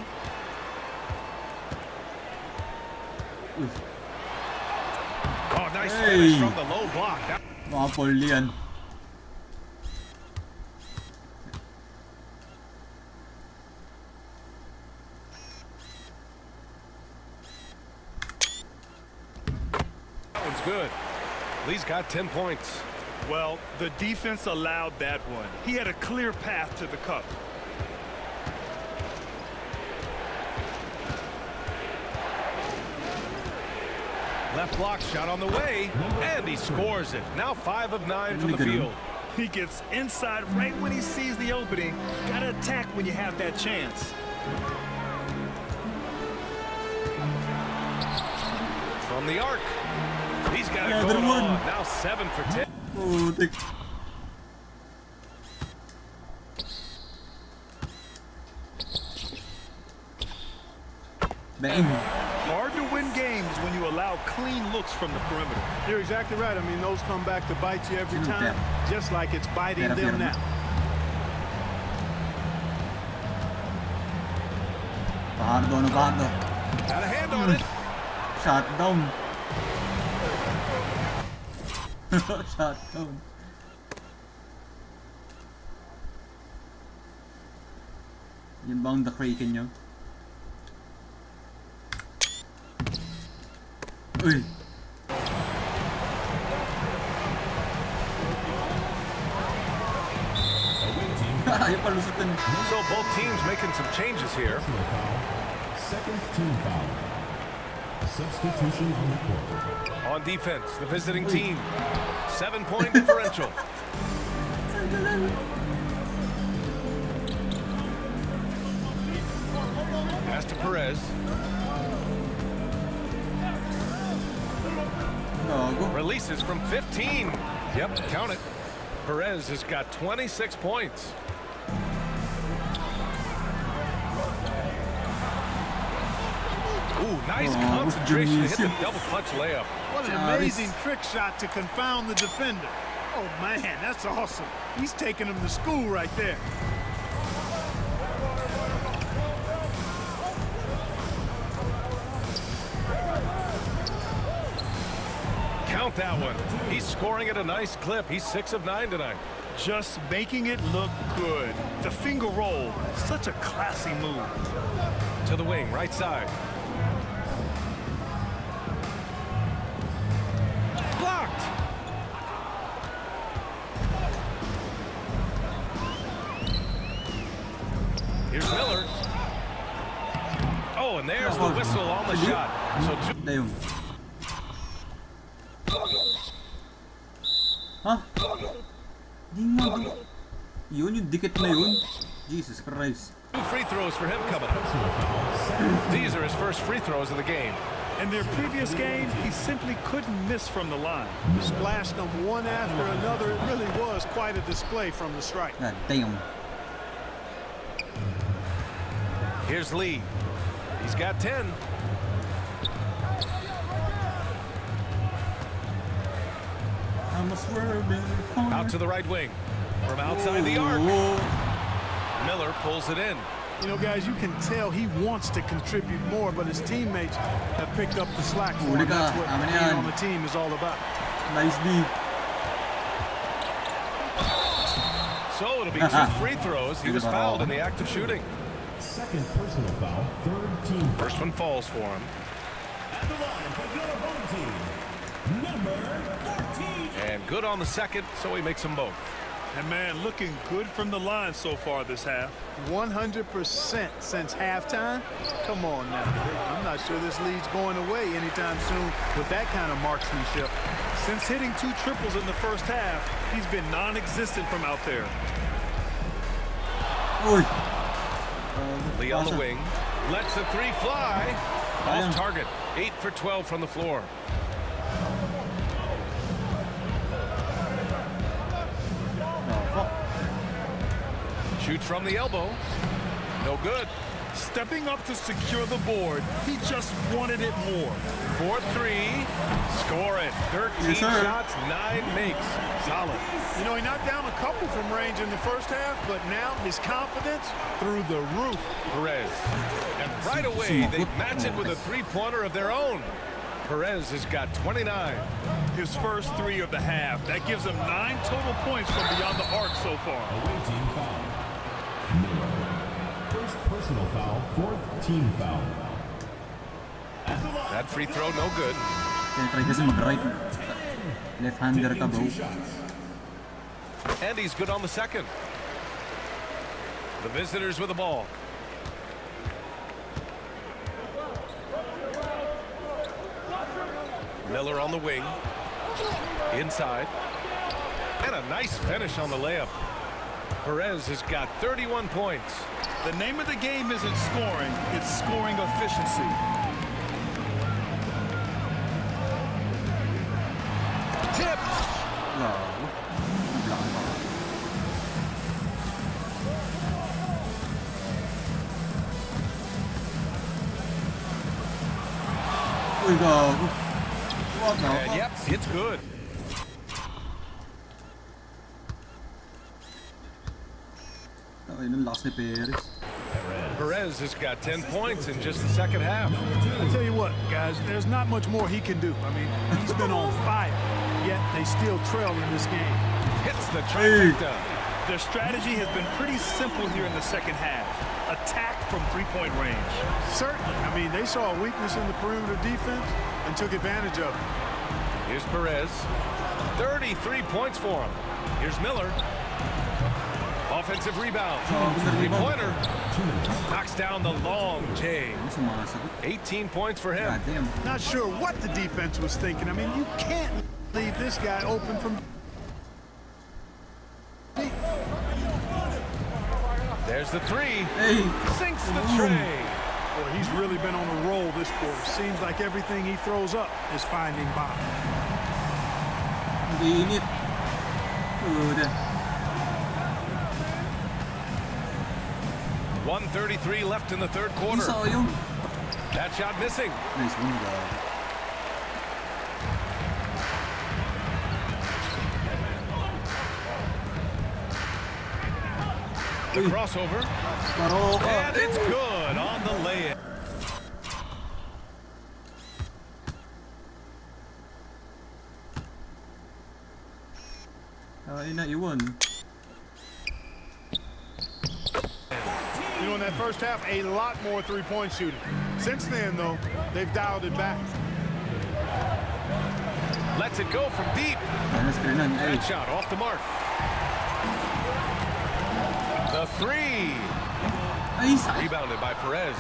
Oh, nice finish from the low block. Mga Paul yan. That one's good. Lee's got 10 points. Well, the defense allowed that one. He had a clear path to the cup. Left block shot on the way, and he scores it. Now 5 of 9 from the field. He gets inside right when he sees the opening. Gotta attack when you have that chance. From the arc. He's got it going on. Now 7 for 10. Bang. Hard to win games when you allow clean looks from the perimeter. You're exactly right. I mean, those come back to bite you every time, just like it's biting them now. Bardo. Got a hand on it. Shot down. Shot down. Yun bang the Kraken nyo? Uy! So both teams making some changes here. Second team foul. Substitution on the court. On defense, the visiting team. 7-point differential. Pass to Perez. Releases from 15. Yep, count it. Perez has got 26 points. Ooh, nice concentration to hit the double clutch layup. What an amazing trick shot to confound the defender. Oh, man, that's awesome. He's taking him to school right there. Count that one. He's scoring at a nice clip. He's 6 of 9 tonight. Just making it look good. The finger roll, such a classy move. To the wing, right side. Blocked. Here's Miller. Oh, and there's the whistle on the shot. So two. Huh? Yun yung dikit na yun. Jesus Christ. 2 free throws for him coming up. These are his first free throws of the game. In their previous game, he simply couldn't miss from the line. Splashed them one after another. It really was quite a display from the strike. God damn. Here's Lee. He's got 10. Out to the right wing. From outside the arc. Miller pulls it in. You know, guys, you can tell he wants to contribute more, but his teammates have picked up the slack for him. That's what being on the team is all about. Nice D. So it'll be 2 free throws. He was fouled in the act of shooting. Second personal foul, third team. First one falls for him. At the line for your home team, number 14. And good on the second, so he makes them both. And man, looking good from the line so far this half. 100% since halftime. Come on now. I'm not sure this lead's going away anytime soon with that kind of marksmanship. Since hitting 2 triples in the first half, he's been non-existent from out there. Lee on the wing. Lets the 3 fly. Off target. 8 for 12 from the floor. Shoots from the elbow. No good. Stepping up to secure the board, he just wanted it more. 4-3, score it. 13 shots, 9 makes. Solid. You know, he knocked down a couple from range in the first half, but now his confidence through the roof. Perez. And right away, they match it with a three-pointer of their own. Perez has got 29. His first 3 of the half. That gives him 9 total points from beyond the arc so far. Away team foul. Miller. First personal foul, 4th team foul. That free throw, no good. Try kasi mag-right. Left-hander ka, bro. And he's good on the second. The visitors with the ball. Miller on the wing. Inside. And a nice finish on the layup. Perez has got 31 points. The name of the game isn't scoring, it's scoring efficiency. Tipped. Uy, gago. And yep, it's good. Perez has got 10 points in just the second half. I tell you what, guys, there's not much more he can do. I mean, he's been on fire, yet they still trail in this game. Hits the trifecta. Their strategy has been pretty simple here in the second half. Attack from three-point range. Certainly. I mean, they saw a weakness in the perimeter defense and took advantage of it. Here's Perez. 33 points for him. Here's Miller. Offensive rebound. Three-pointer. Knocks down the long J. 18 points for him. Not sure what the defense was thinking. I mean, you can't leave this guy open from... There's the three. Sinks the tray. Boy, he's really been on a roll this quarter. Seems like everything he throws up is finding bottom. 1:33 left in the third quarter. That shot missing. The crossover. And it's good on the layup. You know, in that first half, a lot more three-point shooting. Since then, though, they've dialed it back. Lets it go from deep. That shot off the mark. The three. Rebounded by Perez.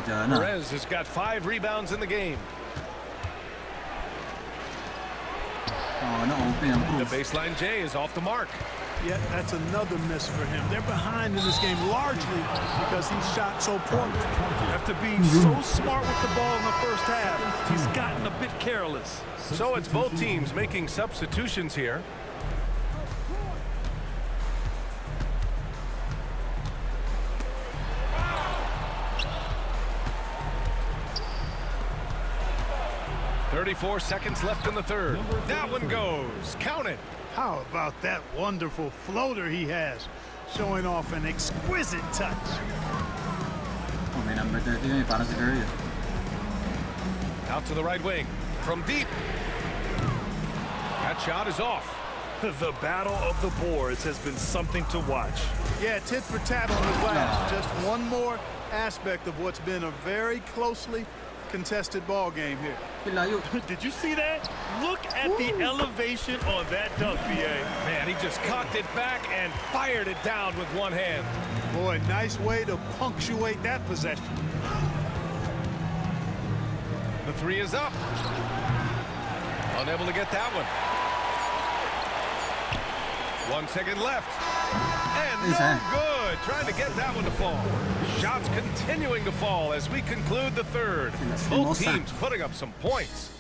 Perez has got 5 rebounds in the game. The baseline J is off the mark. Yet that's another miss for him. They're behind in this game largely because he shot so poorly. After being so smart with the ball in the first half, he's gotten a bit careless. So it's both teams making substitutions here. .34 seconds left in the third. That one goes. Count it. How about that wonderful floater he has, showing off an exquisite touch. Out to the right wing. From deep. That shot is off. The battle of the boards has been something to watch. Yeah, tit for tat on the glass. Just one more aspect of what's been a very closely contested ball game here. Did you see that? Look at the elevation on that dunk, BA. Man, he just cocked it back and fired it down with one hand. Boy, nice way to punctuate that possession. The three is up. Unable to get that one. 1 second left. And no good. Trying to get that one to fall. Shots continuing to fall as we conclude the third. Both teams putting up some points.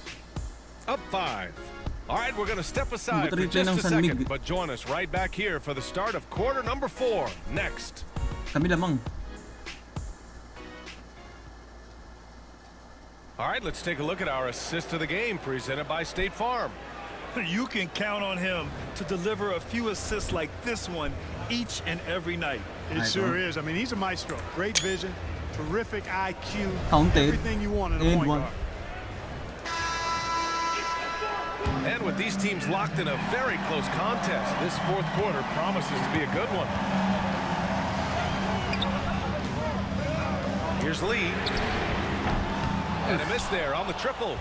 Up 5. All right, we're going to step aside for just a second, but join us right back here for the start of quarter number 4 next. All right, let's take a look at our assist of the game presented by State Farm. You can count on him to deliver a few assists like this one each and every night. It sure is. I mean, he's a maestro. Great vision, terrific IQ, Counted. everything you want in a point guard. And with these teams locked in a very close contest, this fourth quarter promises to be a good one. Here's Lee. And a miss there on the triple.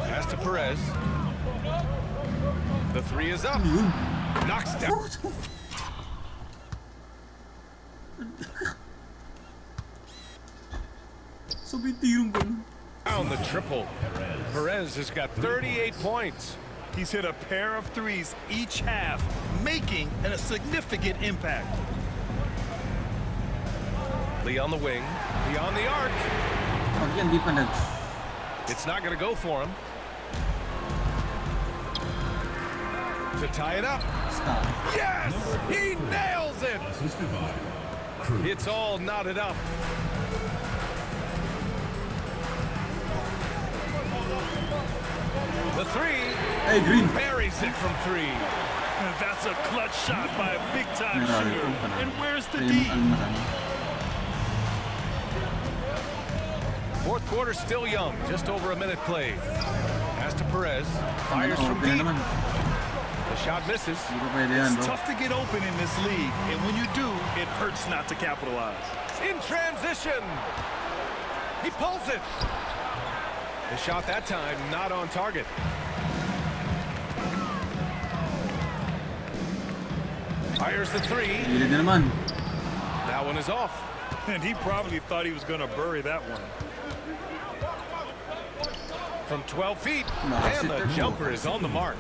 Pass to Perez. The three is up. Knocks down. Down the triple. Perez has got 38 points. He's hit a pair of threes each half, making a significant impact. Lee on the wing. Beyond the arc. It's not going to go for him. To tie it up. Yes! He nails it! It's all knotted up. The three. Hey, Green. Buries it from three. That's a clutch shot by a big-time shooter. And where's the D? Fourth quarter still young. Just over a minute played. Pass to Perez. Fires from deep. The shot misses. It's tough to get open in this league. And when you do, it hurts not to capitalize. In transition. He pulls it. The shot that time not on target. Fires the three. That one is off. And he probably thought he was going to bury that one. From 12 feet. And the jumper is on the mark.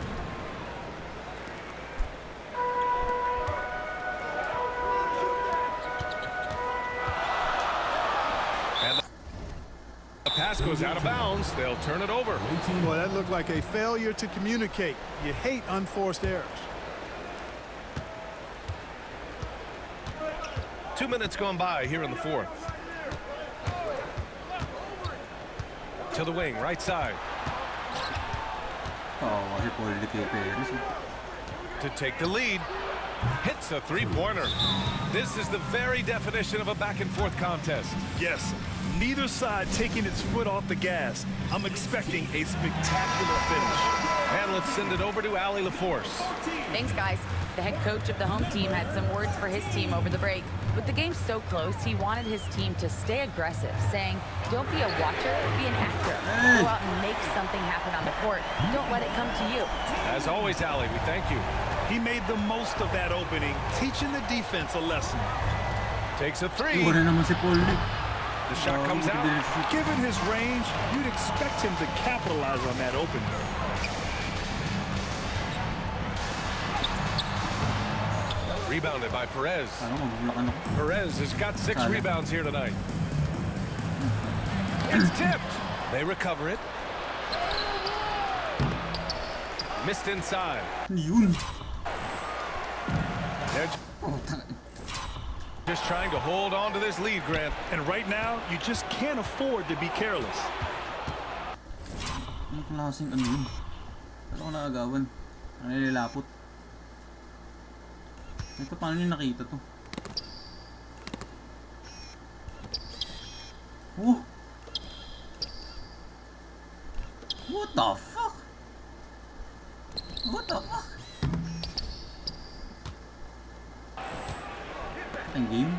Pass goes out of bounds. They'll turn it over. Boy, that looked like a failure to communicate. You hate unforced errors. 2 minutes gone by here in the fourth. To the wing, right side. To take the lead. Hits a three-pointer. This is the very definition of a back-and-forth contest. Yes, neither side taking its foot off the gas. I'm expecting a spectacular finish. And let's send it over to Allie LaForce. Thanks, guys. The head coach of the home team had some words for his team over the break. With the game so close, he wanted his team to stay aggressive, saying, don't be a watcher, be an actor. Go out and make something happen on the court. Don't let it come to you. As always, Allie, we thank you. He made the most of that opening, teaching the defense a lesson. Takes a three. The shot comes out. Given his range, you'd expect him to capitalize on that opening. Rebounded by Perez. Perez has got 6 rebounds here tonight. It's tipped. They recover it. Missed inside. They're just trying to hold on to this lead, Grant. And right now, you just can't afford to be careless. Ito, paano nyo nakita to? Oh! What the fuck? What the fuck? Ang game?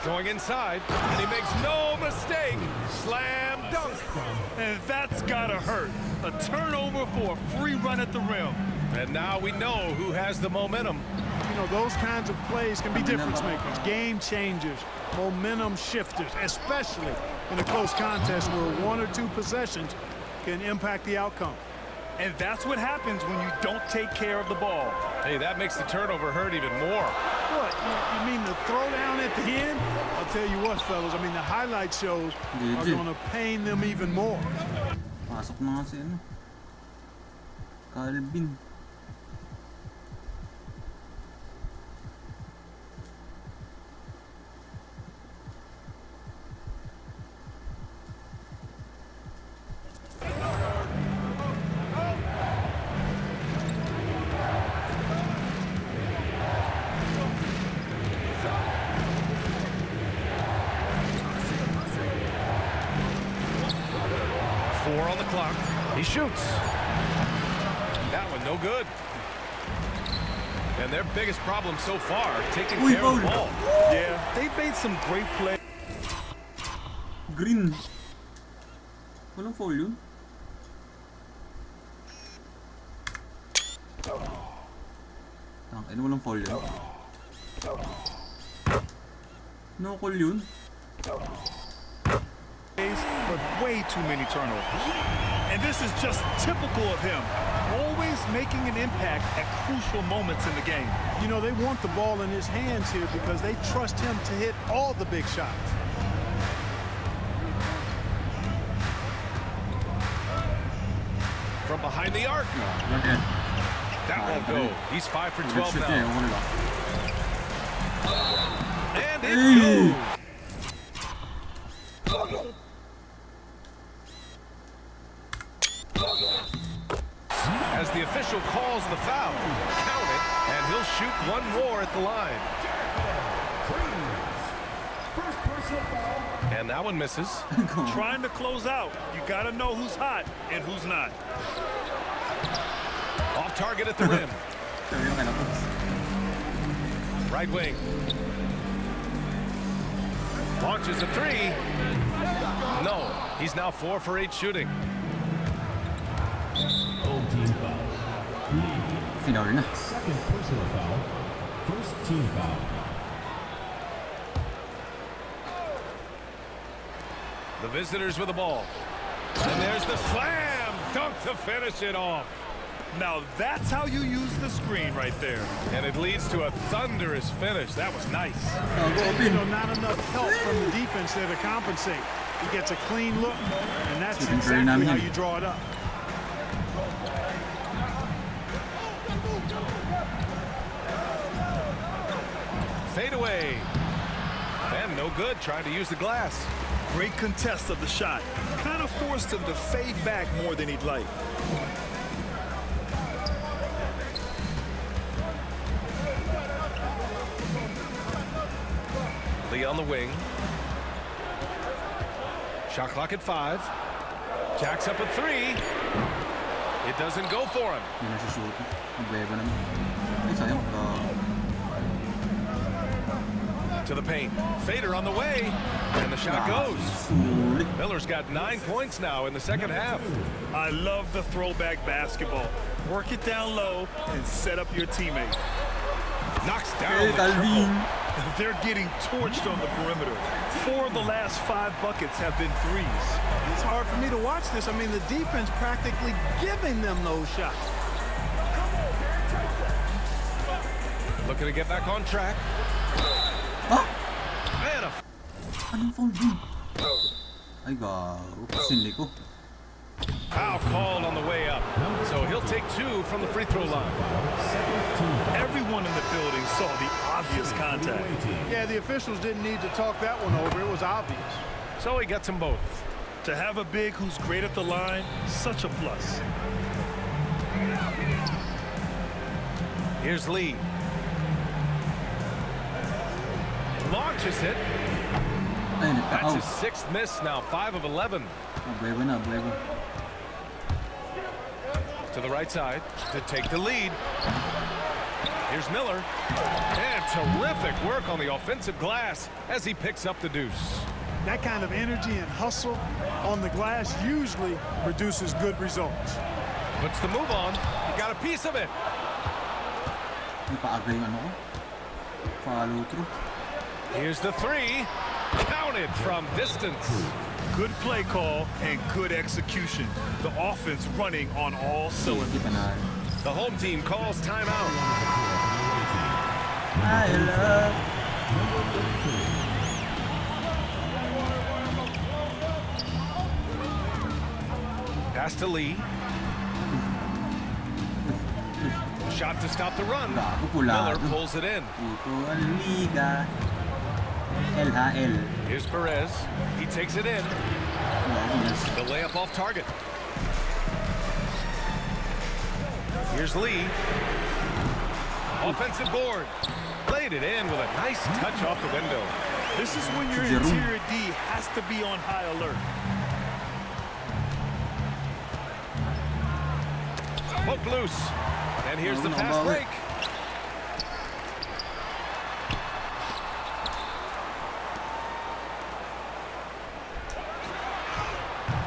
Going inside, and he makes no mistake. Slam dunk. And that's gotta hurt. A turnover for a free run at the rim. And now we know who has the momentum. You know, those kinds of plays can be difference makers, game changers, momentum shifters, especially in a close contest where 1 or 2 possessions can impact the outcome. And that's what happens when you don't take care of the ball. Hey, that makes the turnover hurt even more. What? You mean the throwdown at the end? I'll tell you what, fellas. I mean, the highlight shows are going to pain them even more. Pasok na kasi ano. Calvin. He shoots. That one no good. And their biggest problem so far, taking care of the ball. Yeah, they've made some great plays. Green. Walang foul yun. Ano walang foul yun? No call yun. But way too many turnovers. And this is just typical of him. Always making an impact at crucial moments in the game. You know, they want the ball in his hands here because they trust him to hit all the big shots. From behind the arc. That won't go. He's 5 for 12 now. And it goes. As the official calls the foul, count it, and he'll shoot one more at the line. And that one misses. Trying to close out. You got to know who's hot and who's not. Off target at the rim. Right wing. Launches a three. No, he's now 4 for 8 shooting. Old team foul. Second personal foul. First team foul. The visitors with the ball. And there's the slam dunk to finish it off. Now that's how you use the screen right there. And it leads to a thunderous finish. That was nice. You know, not enough help from the defense there to compensate. He gets a clean look, and that's exactly how you draw it up. Fade away. And no good, trying to use the glass. Great contest of the shot. Kind of forced him to fade back more than he'd like. Lee on the wing. Shot clock at 5. Jacks up a 3. It doesn't go for him. To the paint. Fader on the way. And the shot goes. Miller's got 9 points now in the second half. I love the throwback basketball. Work it down low and set up your teammate. Knocks down the triple. They're getting torched on the perimeter. 4 of the last 5 buckets have been threes. It's hard for me to watch this. I mean, the defense practically giving them those shots. Looking to get back on track. Man, Anong foul din? Ay, gago. Sinli ko. foul called on the way up. So he'll take 2 from the free throw line. Everyone in the building saw the obvious contact. Yeah, the officials didn't need to talk that one over. It was obvious. So he gets them both. To have a big who's great at the line, such a plus. Here's Lee. Launches it. That's his 6th miss now, 5 of 11. To the right side to take the lead. Here's Miller. And terrific work on the offensive glass as he picks up the deuce. That kind of energy and hustle on the glass usually produces good results. Puts the move on. He got a piece of it. Here's the 3. Counted from distance. Good play call and good execution. The offense running on all cylinders. The home team calls timeout. Pass to Lee. Shot to stop the run. Miller pulls it in. Here's Perez. He takes it in. The layup off target. Here's Lee. Offensive board. Laid it in with a nice touch off the window. This is when your interior D has to be on high alert. Poked loose. And here's the fast break.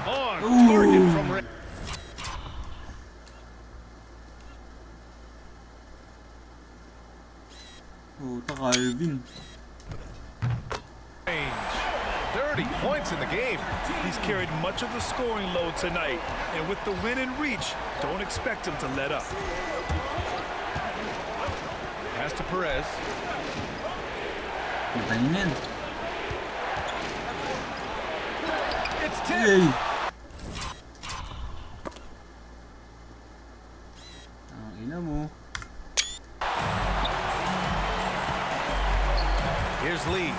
On target from range. Calvin. 30 points in the game. He's carried much of the scoring load tonight. And with the win in reach, don't expect him to let up. Pass to Perez. It's tipped. Here's Lee.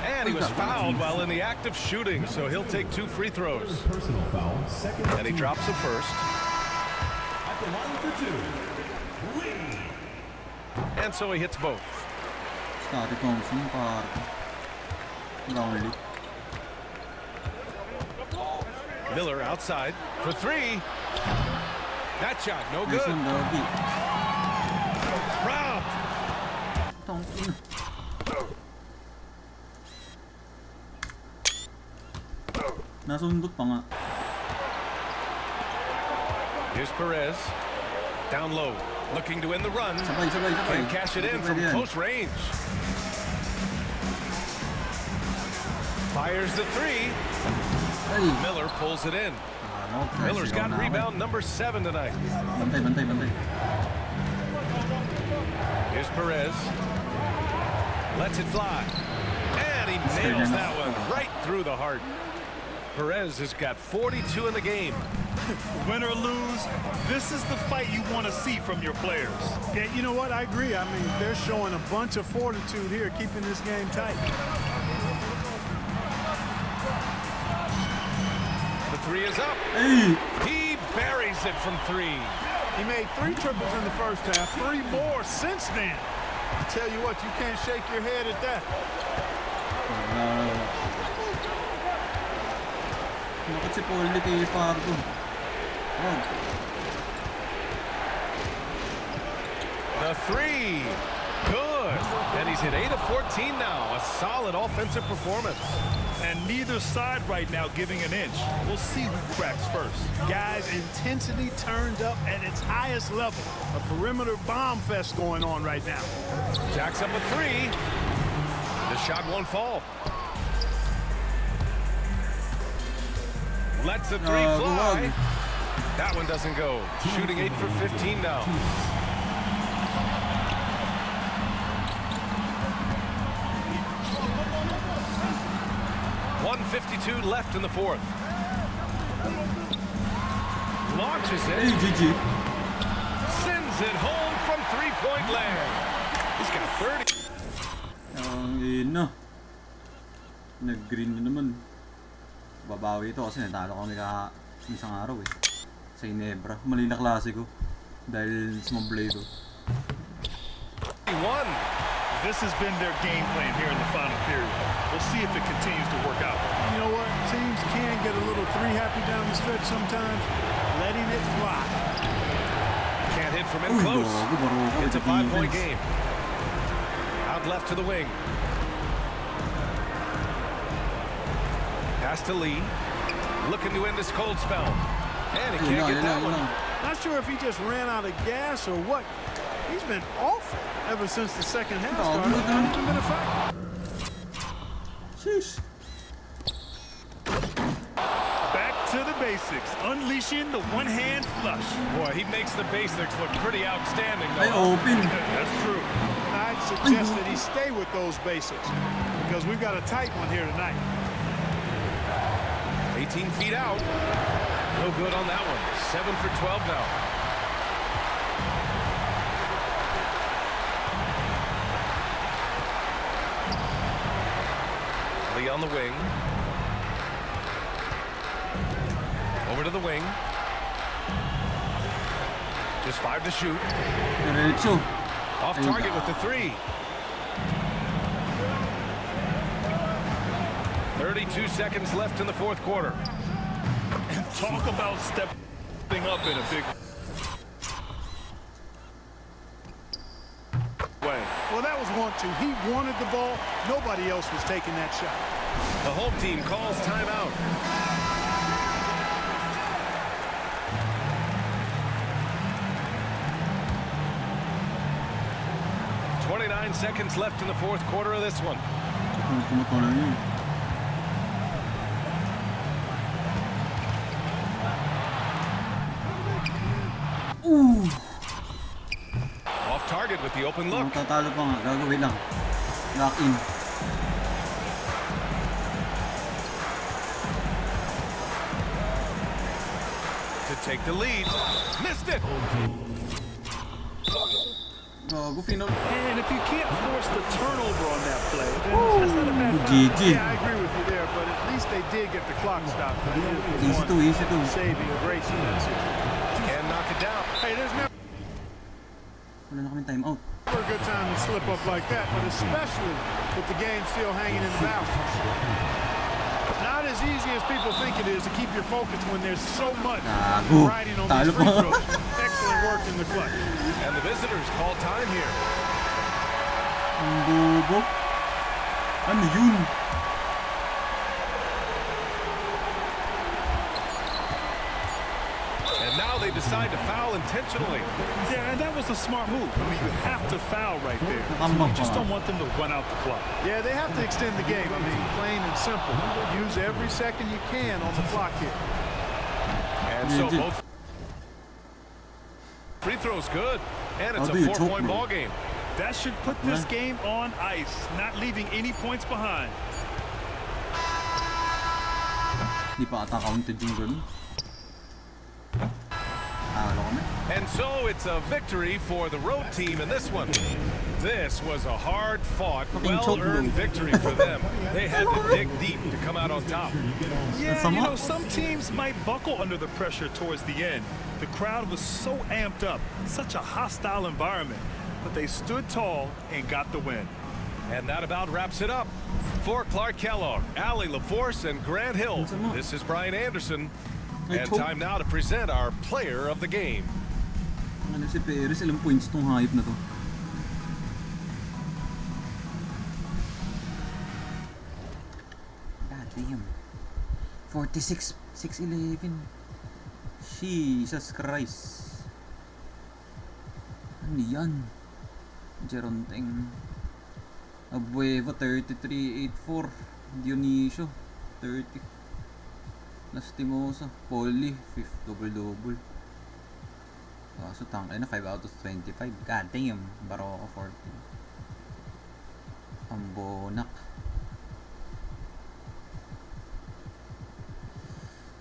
And he was fouled while in the act of shooting, so he'll take 2 free throws. Personal foul, second. And he drops it first. At the line for 2, Lee. And so he hits both. Miller outside for 3. That shot, no good. Robbed. Nasundot pa nga. Here's Perez. Down low. Looking to end the run. Sabay. Can cash it in from close range. Fires the 3. Miller pulls it in. Miller's got rebound number 7 tonight. Bantay. Here's Perez. Lets it fly. And he nails that one right through the heart. Perez has got 42 in the game. Win or lose, this is the fight you want to see from your players. Yeah, you know what? I agree. I mean, they're showing a bunch of fortitude here, keeping this game tight. The 3 is up. He buries it from 3. He made 3 triples in the first half, 3 more since then. I tell you what, you can't shake your head at that. The 3. Good. And he's hit 8 of 14 now. A solid offensive performance. And neither side right now giving an inch. We'll see who cracks first. Guys, intensity turned up at its highest level. A perimeter bomb fest going on right now. Jacks up a 3. The shot won't fall. Lets the 3 fly. That one doesn't go. Shooting 8 for 15 now. .152 left in the 4th. Launches it. Sends it home from 3-point land. He's got 30. Nag-green na naman. Babawi ito kasi natalo kami isang araw eh. Sa Ginebra. Mali na klase ko. Dahil sumabla ito. This has been their game plan here in the final period. We'll see if it continues to work out. You know what? Teams can get a little 3-happy down the stretch sometimes. Letting it fly. Can't hit from in close. It's a 5-point game. Out left to the wing. Pass to Lee. Looking to end this cold spell. And he can't get that one. Not sure if he just ran out of gas or what. He's been awful ever since the second half started. Not even been a factor. Sheesh. Back to the basics. Unleashing the one-hand flush. Boy, he makes the basics look pretty outstanding, Ay, though. open. That's true. I'd suggest that he stay with those basics because we've got a tight one here tonight. 18 feet out. No good on that one. 7 for 12 now. Lee on the wing. Over to the wing. Just 5 to shoot. Off target with the 3. 32 seconds left in the 4th quarter. Talk about stepping up in a big way. Well, that was 1-2. He wanted the ball. Nobody else was taking that shot. The home team calls timeout. .29 seconds left in the fourth quarter of this one. Off target with the open look. Tatalo pa nga. Gagawin lang. Lock in. To take the lead. Missed it. Gago, final. And if you can't force the turnover on that play, then that's not a bad foul. GG. Yeah, I agree with you there, but at least they did get the clock stopped. Easy to, easy to. Saving grace in that situation. Can knock it down. Hey, there's never Wala na kami time out. a good time to slip up like that, but especially with the game still hanging in the balance. Not as easy as people think it is to keep your focus when there's so much Gago. riding on Talo these free pa. throws. Excellent work in the clutch. And the visitors call time here. Ang bobo. Ano yun? And now they decide to foul intentionally. Yeah, and that was a smart move. I mean, you have to foul right there. You just don't want them to run out the clock. Yeah, they have to extend the game. I mean, plain and simple. Use every second you can on the clock here. And so both free throws good. And it's How a do you choke, 4-point bro? ball game. That should put this game on ice, not leaving any points behind. Di pa ata counted yung ganun. Wala kami. And so it's a victory for the road team in this one. This was a hard-fought, well-earned victory for them. They had to dig deep to come out on top. Yeah, you know, some teams might buckle under the pressure towards the end. The crowd was so amped up, such a hostile environment, but they stood tall and got the win. And that about wraps it up. For Clark Kellogg, Allie LaForce, and Grant Hill, this is Brian Anderson. And time now to present our player of the game. Ano si Perez, ilang points tong hype na to? God damn. 46, 6'11". Jesus Christ. Ano yan? Geronteng. Abueva, 33-8-4. Dionisio, 30. Lastimosa, Polly, 5th double-double. So tangay na 5 out of 25. God damn, Baroko 14. Ambonak.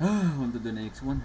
On to the next one.